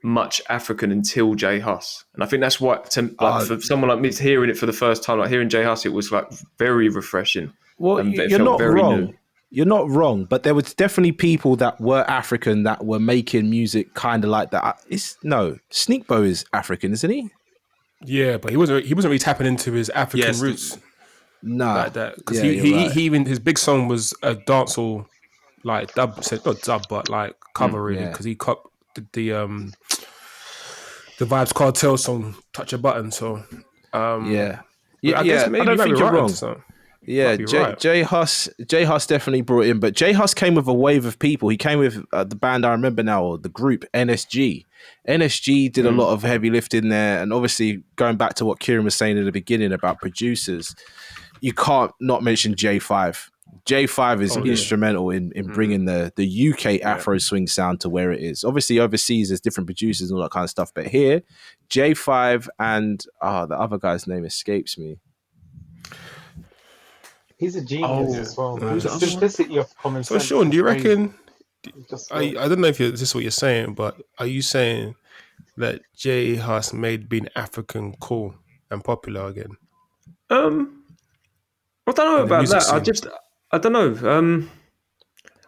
much African until J Hus, and I think that's what for someone like me hearing it for the first time, like hearing J Hus, it was like very refreshing, Well, and it you're felt not very new. wrong. You're not wrong, but there was definitely people that were African that were making music kind of like that. Sneakbo is African, isn't he? Yeah, but he wasn't really tapping into his African Yes. roots Nah. like that because Yeah, he you're he, right. he even his big song was a dancehall like dub, not dub but like cover really yeah. because he copied the Vibes Cartel song "Touch a Button." So Yeah. I guess I maybe don't you might think be you're right. wrong. So. Yeah, Might be right. J Hus definitely brought in, but J Hus came with a wave of people. He came with the band I remember now, or the group NSG. NSG did a lot of heavy lifting there, and obviously going back to what Kieran was saying at the beginning about producers, you can't not mention J5. J5 is instrumental in bringing the UK Afro swing sound to where it is. Obviously, overseas there's different producers and all that kind of stuff, but here, J5 and the other guy's name escapes me. He's a genius as well, man. who's The the other one? simplicity of common So sense. Sean, do you is crazy. reckon? Just I don't know if this is what you're saying, but are you saying that J Hus made being African cool and popular again? I don't know In the about music that. I don't know.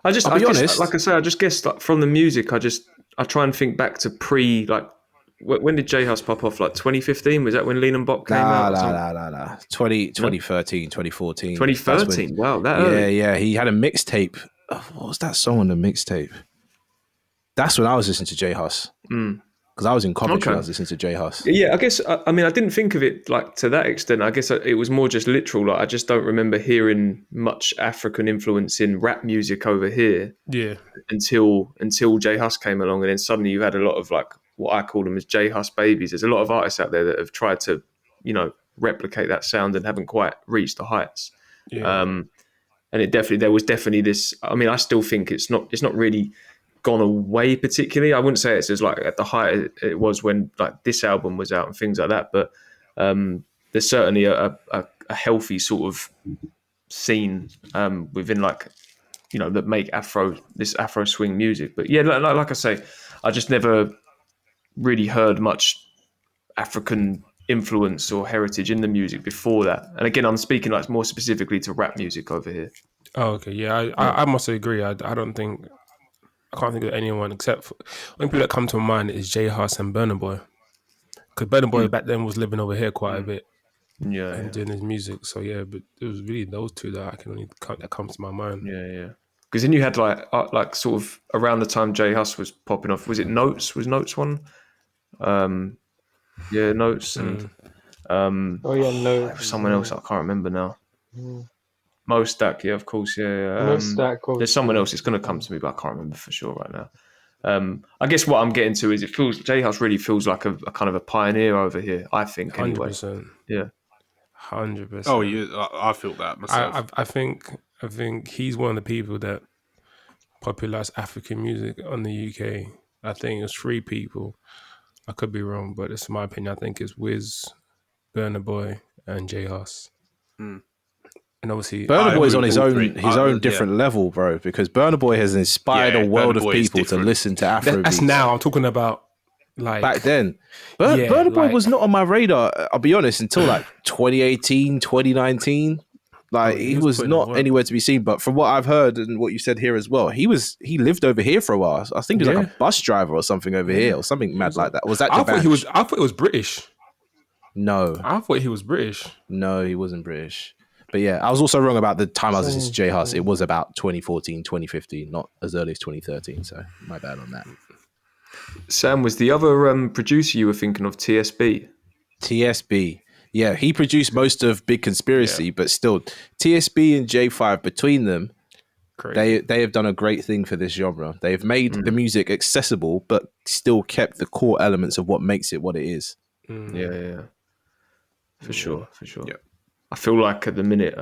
I I'll be guess, honest. like I say, I just guess like from the music, I try and think back to pre like when did J Hus pop off? Like 2015? Was that when Lean and Bop came out? Nah. 2013, 2014. 2013. Wow, that early. Yeah. He had a mixtape. What was that song on the mixtape? That's when I was listening to J Hus. Because I was in college when I was listening to J Hus. Yeah, I guess. I mean, I didn't think of it like to that extent. I guess it was more just literal. Like I just don't remember hearing much African influence in rap music over here. Yeah. Until J Hus came along, and then suddenly you had a lot of like what I call them as J Hus babies. There's a lot of artists out there that have tried to, replicate that sound and haven't quite reached the heights. Yeah. And there was definitely this. I mean, I still think it's not really gone away particularly. I wouldn't say it's as like at the height it was when like this album was out and things like that. But there's certainly a healthy sort of scene within like that make this Afro swing music. But yeah, like I say, I just never really heard much African influence or heritage in the music before that. And again, I'm speaking like more specifically to rap music over here. Oh, okay. Yeah, I must agree. I can't think of anyone except for only people that come to mind is J Hus and Burna Boy. Because Burna Boy back then was living over here quite a bit and doing his music. So yeah, but it was really those two that that comes to my mind. Yeah. Because then you had like sort of around the time J Hus was popping off. Was it Notes? Was Notes one? Yeah, Notes and no. someone else I can't remember now. Mo Stack, yeah, of course, yeah. Mo Stack, there's someone else. It's going to come to me, but I can't remember for sure right now. I guess what I'm getting to is J Hus really feels like a kind of a pioneer over here. I think anyway. 100%. Yeah. 100%. Oh, yeah, I feel that myself. I think he's one of the people that popularized African music on the UK. I think it's 3 people. I could be wrong, but it's my opinion. I think it's Wiz, Burna Boy, and J Hus. Mm. And obviously, Burna Boy's on his all own three. different level, bro. Because Burna Boy has inspired a world Burna of Boy is people to different. listen to Afrobeat. that's now. I'm talking about like Back then, Burna Boy was not on my radar. I'll be honest, until like 2018, 2019. Like he was not anywhere to be seen. But from what I've heard and what you said here as well, he lived over here for a while. I think he was like a bus driver or something over here or something mad like that. Was that? I thought he was British. No, I thought he was British. No, he wasn't British. But yeah, I was also wrong about the time I was listening to J Hus. It was about 2014, 2015, not as early as 2013. So my bad on that. Sam, was the other producer you were thinking of TSB? TSB. Yeah, he produced most of Big Conspiracy, but still, TSB and J5 between them, they have done a great thing for this genre. They've made the music accessible, but still kept the core elements of what makes it what it is. Yeah. For sure. Yeah. I feel like at the minute,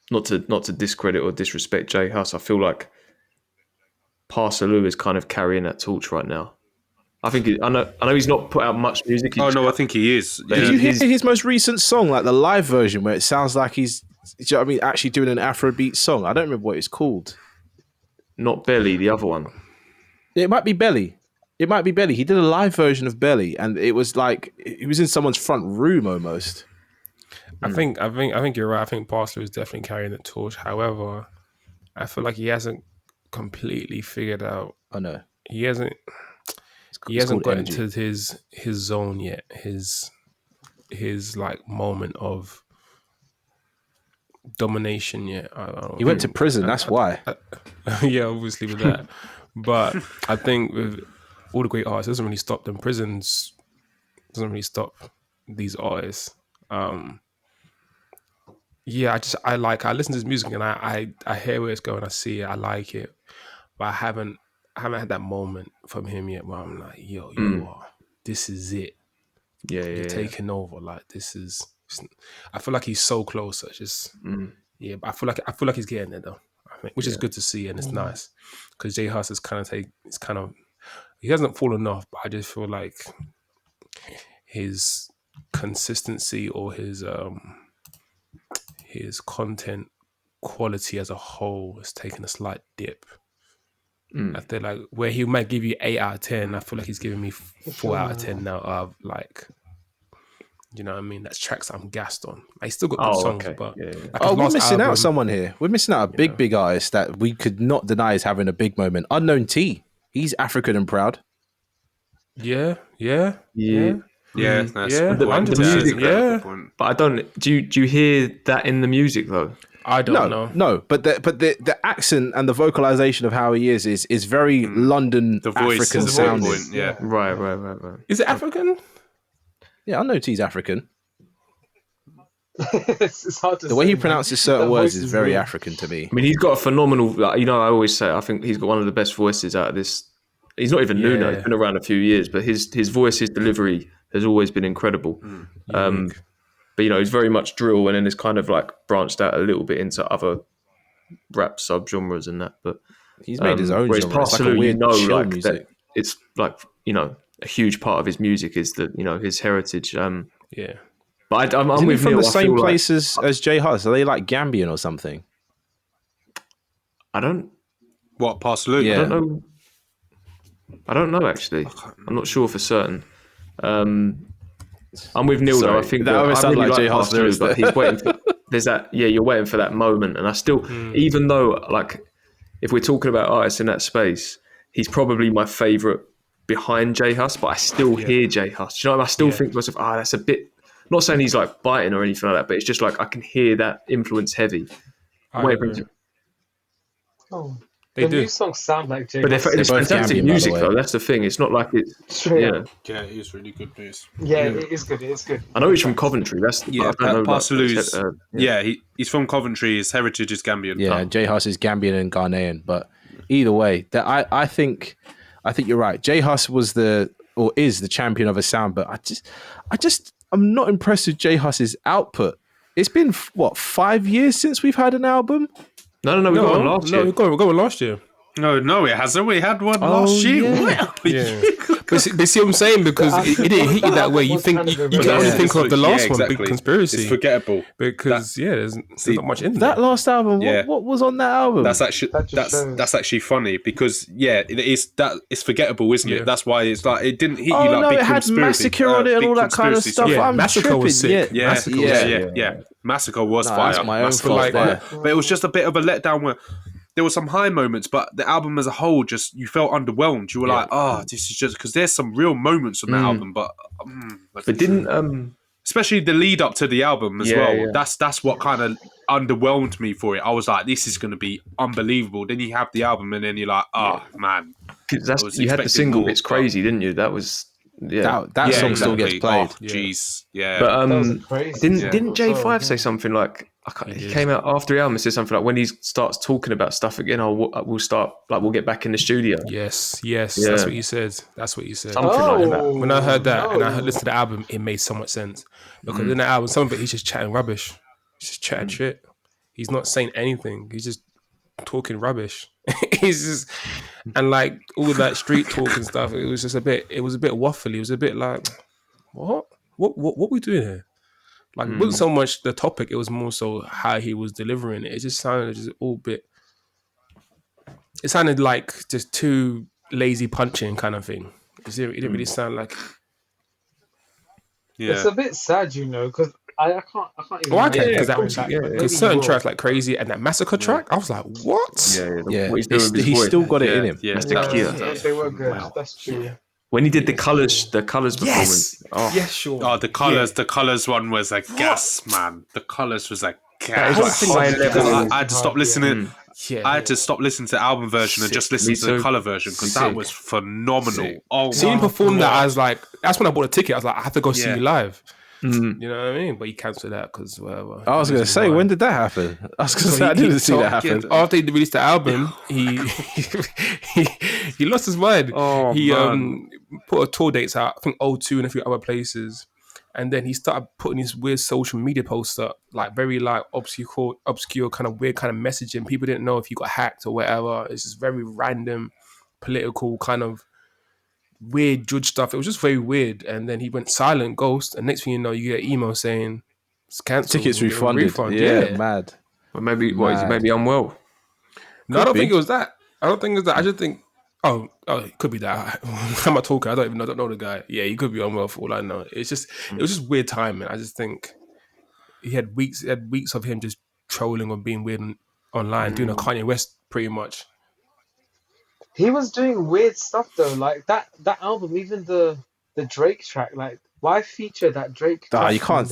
not to discredit or disrespect J Hus, I feel like Parsaloo is kind of carrying that torch right now. I know he's not put out much music. I think he is. Did you hear his most recent song, like the live version, where it sounds like he's, actually doing an Afrobeat song? I don't remember what it's called. Not Belly, the other one. It might be Belly. He did a live version of Belly, and it was like he was in someone's front room almost. I think you're right. I think Parsley is definitely carrying the torch. However, I feel like he hasn't completely figured out. Oh no, he hasn't got into his zone yet. His like moment of domination yet. He went to prison. That's why. Yeah, obviously with that. But I think with all the great artists, it doesn't really stop them. Prisons doesn't really stop these artists. Yeah, I listen to his music and I hear where it's going. I see it. I like it, but I haven't had that moment from him yet where I'm like, yo, this is it. Yeah, you're taking over. Like this is. I feel like he's so close. Yeah, but I feel like he's getting there though. I think, which is good to see and it's nice because J Hus is he hasn't fallen off, but I just feel like his consistency or his content quality as a whole has taken a slight dip. I feel like where he might give you 8 out of 10, I feel like he's giving me 4 out of 10 now of like, you know what I mean? That's tracks I'm gassed on. I still got good songs, but like we're missing out someone here. We're missing out a big artist that we could not deny is having a big moment. Unknown T. He's African and proud. Yeah. That's the music, but I don't. Do you hear that in the music though? I don't know. No, but the accent and the vocalization of how he is very London the voice, African sounding. Yeah, right. Is it African? Yeah, I know T's African. It's hard to the way say, he pronounces certain that words voice is is very weird. African to me. I mean, he's got a phenomenal. I always say I think he's got one of the best voices out of this. He's not even new now. He's been around a few years, but his voice, his delivery has always been incredible. But he's very much drill, and then it's kind of like branched out a little bit into other rap subgenres and that. But he's made his own genre. It's like a weird chill music. It's like a huge part of his music is that his heritage. But I'm Isn't he with from Neil. the same like, place as J Hus? Are they like Gambian or something? I don't. What Parsaloo? Yeah. I don't know actually. I'm not sure for certain. I'm with Neil though. I think that always sounds like J Hus lyrics, but he's waiting for. There's that. Yeah, you're waiting for that moment, and I still, even though like, if we're talking about artists in that space, he's probably my favorite behind J Hus, but I still hear J Hus. Do you know what I mean? I still think to myself, that's a bit. Not saying he's like biting or anything like that, but it's just like I can hear that influence heavy. They do. New songs sound like J. But it's fantastic Gambian, music by the way. though. That's the thing. It's not like it's Straight Yeah, it is really good news. Yeah, it is good. It is good. I know he's from Coventry. That's Parsaloo's. He's from Coventry. His heritage is Gambian. Yeah, J Hus is Gambian and Ghanaian. But either way, I think you're right. J Hus is the champion of a sound, but I'm not impressed with J Hus's output. It's been what 5 years since we've had an album. No, we got one last year. We got one last year. No, it hasn't. We had one last year. Yeah. But see what I'm saying? Because it didn't hit you that way. You think you can only think of the last one, Big Conspiracy. It's forgettable. Because there's not much in there. That last album, what was on that album? That's actually funny because it's forgettable, isn't it? That's why it's like it didn't hit you like Big it had Conspiracy. Massacre on it and all that kind of stuff. Yeah, I'm Massacre tripping. was sick. Yeah. Massacre was fire. That's my own Massacre fault was there. fire. But it was just a bit of a letdown where there were some high moments, but the album as a whole, just you felt underwhelmed. You were like, this is just because there's some real moments on that album, but didn't especially the lead up to the album as well. Yeah. That's what kind of underwhelmed me for it. I was like, this is going to be unbelievable. Then you have the album, and then you're like, man, you had the single. It's crazy, didn't you? That was. Yeah, that song still gets played. Jeez, yeah. But didn't J5 say something like he came out after the album and said something like when he starts talking about stuff again, we'll get back in the studio. Yes, that's what you said. Something like that. When I heard that and I listened to the album, it made so much sense because in the album, some of it he's just chatting rubbish, he's just chatting shit. He's not saying anything. He's just talking rubbish. He's just and like all that street talk and stuff. It was a bit waffly. It was a bit like what we doing here? Like it wasn't so much the topic. It was more so how he was delivering it. It just sounded just all bit. It sounded like just too lazy punching kind of thing. It didn't really sound like. Yeah. It's a bit sad, because I can't even. I can because certain tracks like Crazy and that Massacre track, I was like, what? He's still got it in him. Yeah, they were good. Wow. That's true. When he did the colours performance. Yes, sure. Oh, the colours one was a gas, man. The colours was a gas. I had to stop listening. I had to stop listening to the album version and just listen to the colour version because that was phenomenal. Sick. Oh, seeing him perform that, I was like, that's when I bought a ticket. I was like, I have to go see you live. Mm. You know what I mean? But he cancelled that because whatever. I was going to say, when did that happen? I was going to say, I didn't see that happen. After he released the album, he lost his mind. Oh, he man. put a tour dates out, I think O2 and a few other places. And then he started putting these weird social media posts up, like very like obscure kind of weird kind of messaging. People didn't know if he got hacked or whatever. It's just very random, political kind of weird judge stuff. It was just very weird. And then he went silent, ghost. And next thing you know, you get an email saying it's cancelled. Tickets refunded. Yeah, mad. Or maybe is he maybe unwell? No, I don't think it was that. I just think. Oh, it could be that. I'm not talking. I don't know the guy. Yeah, he could be unwell for all I know. It was just weird timing. I just think he had weeks of him just trolling or being weird online, doing a Kanye West pretty much. He was doing weird stuff though, like that album, even the Drake track. Like, why feature that Drake track? We can't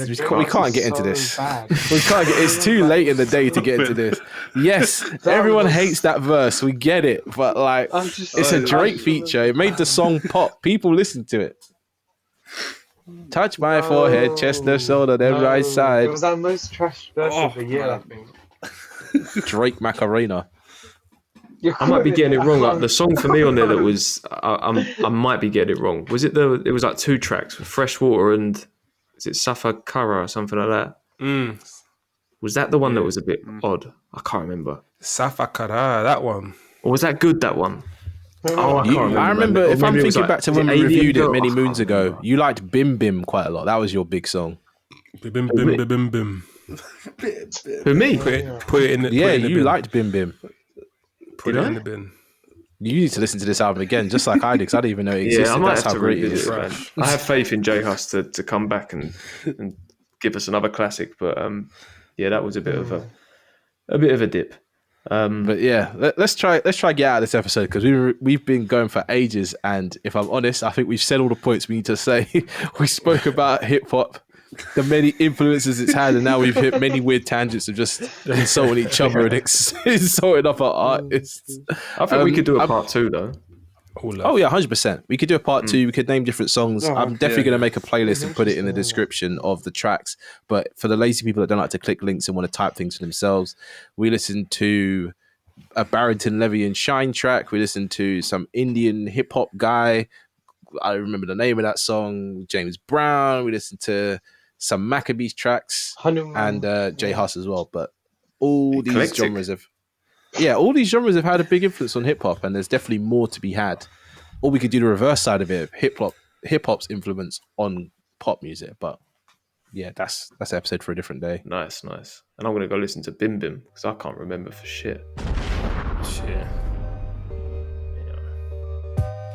get into this. We can't get. It's too late in the day to get into this. Yes, everyone hates that verse. We get it, but like, it's a Drake feature. It made the song pop. People listen to it. Touch my forehead, chest, left shoulder, then right side. It was our most trash verse of the year, I think. Drake Macarena. I might be getting it wrong. Like, the song for me on there that was, I might be getting it wrong. Was it it was like 2 tracks, Freshwater and is it Safakara or something like that? Was that the one that was a bit odd? I can't remember. Safakara, that one. Or was that good, that one? I can't remember. I remember, if I'm thinking back to when we reviewed it many moons can't ago, remember. you liked Bim Bim quite a lot. That was your big song. Bim, bim, bim, bim, bim. For me? Put it in the Yeah, put it in the you bin. liked Bim Bim. Put it in the bin. You need to listen to this album again, just like I did, because I didn't even know it existed. Yeah, I might That's have how to great it revisit is. it. I have faith in J Hus to come back and give us another classic, but yeah, that was a bit of a dip. But yeah, let's try get out of this episode because we've been going for ages, and if I'm honest, I think we've said all the points we need to say. We spoke about hip hop, the many influences it's had, and now we've hit many weird tangents of just insulting each other and insulting other artists. I think we could do a part 2 though. Oh yeah, 100%. We could do a part 2. We could name different songs. I'm definitely going to make a playlist and put it in the description of the tracks. But for the lazy people that don't like to click links and want to type things for themselves, we listened to a Barrington Levy and Shine track. We listened to some Indian hip hop guy. I remember the name of that song, James Brown. We listened to some Maccabees tracks, Hanuman. and J Hus as well. But all these Eclectic. genres have had a big influence on hip hop, and there's definitely more to be had. Or we could do the reverse side of it, hip hop's influence on pop music. But yeah, that's an episode for a different day. Nice. And I'm gonna go listen to Bim Bim because I can't remember for shit.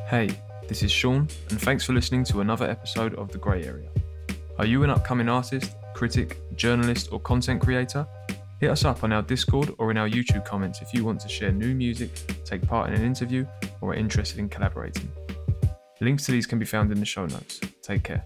Hey, this is Sean, and thanks for listening to another episode of The Grey Area. Are you an upcoming artist, critic, journalist, or content creator? Hit us up on our Discord or in our YouTube comments if you want to share new music, take part in an interview, or are interested in collaborating. Links to these can be found in the show notes. Take care.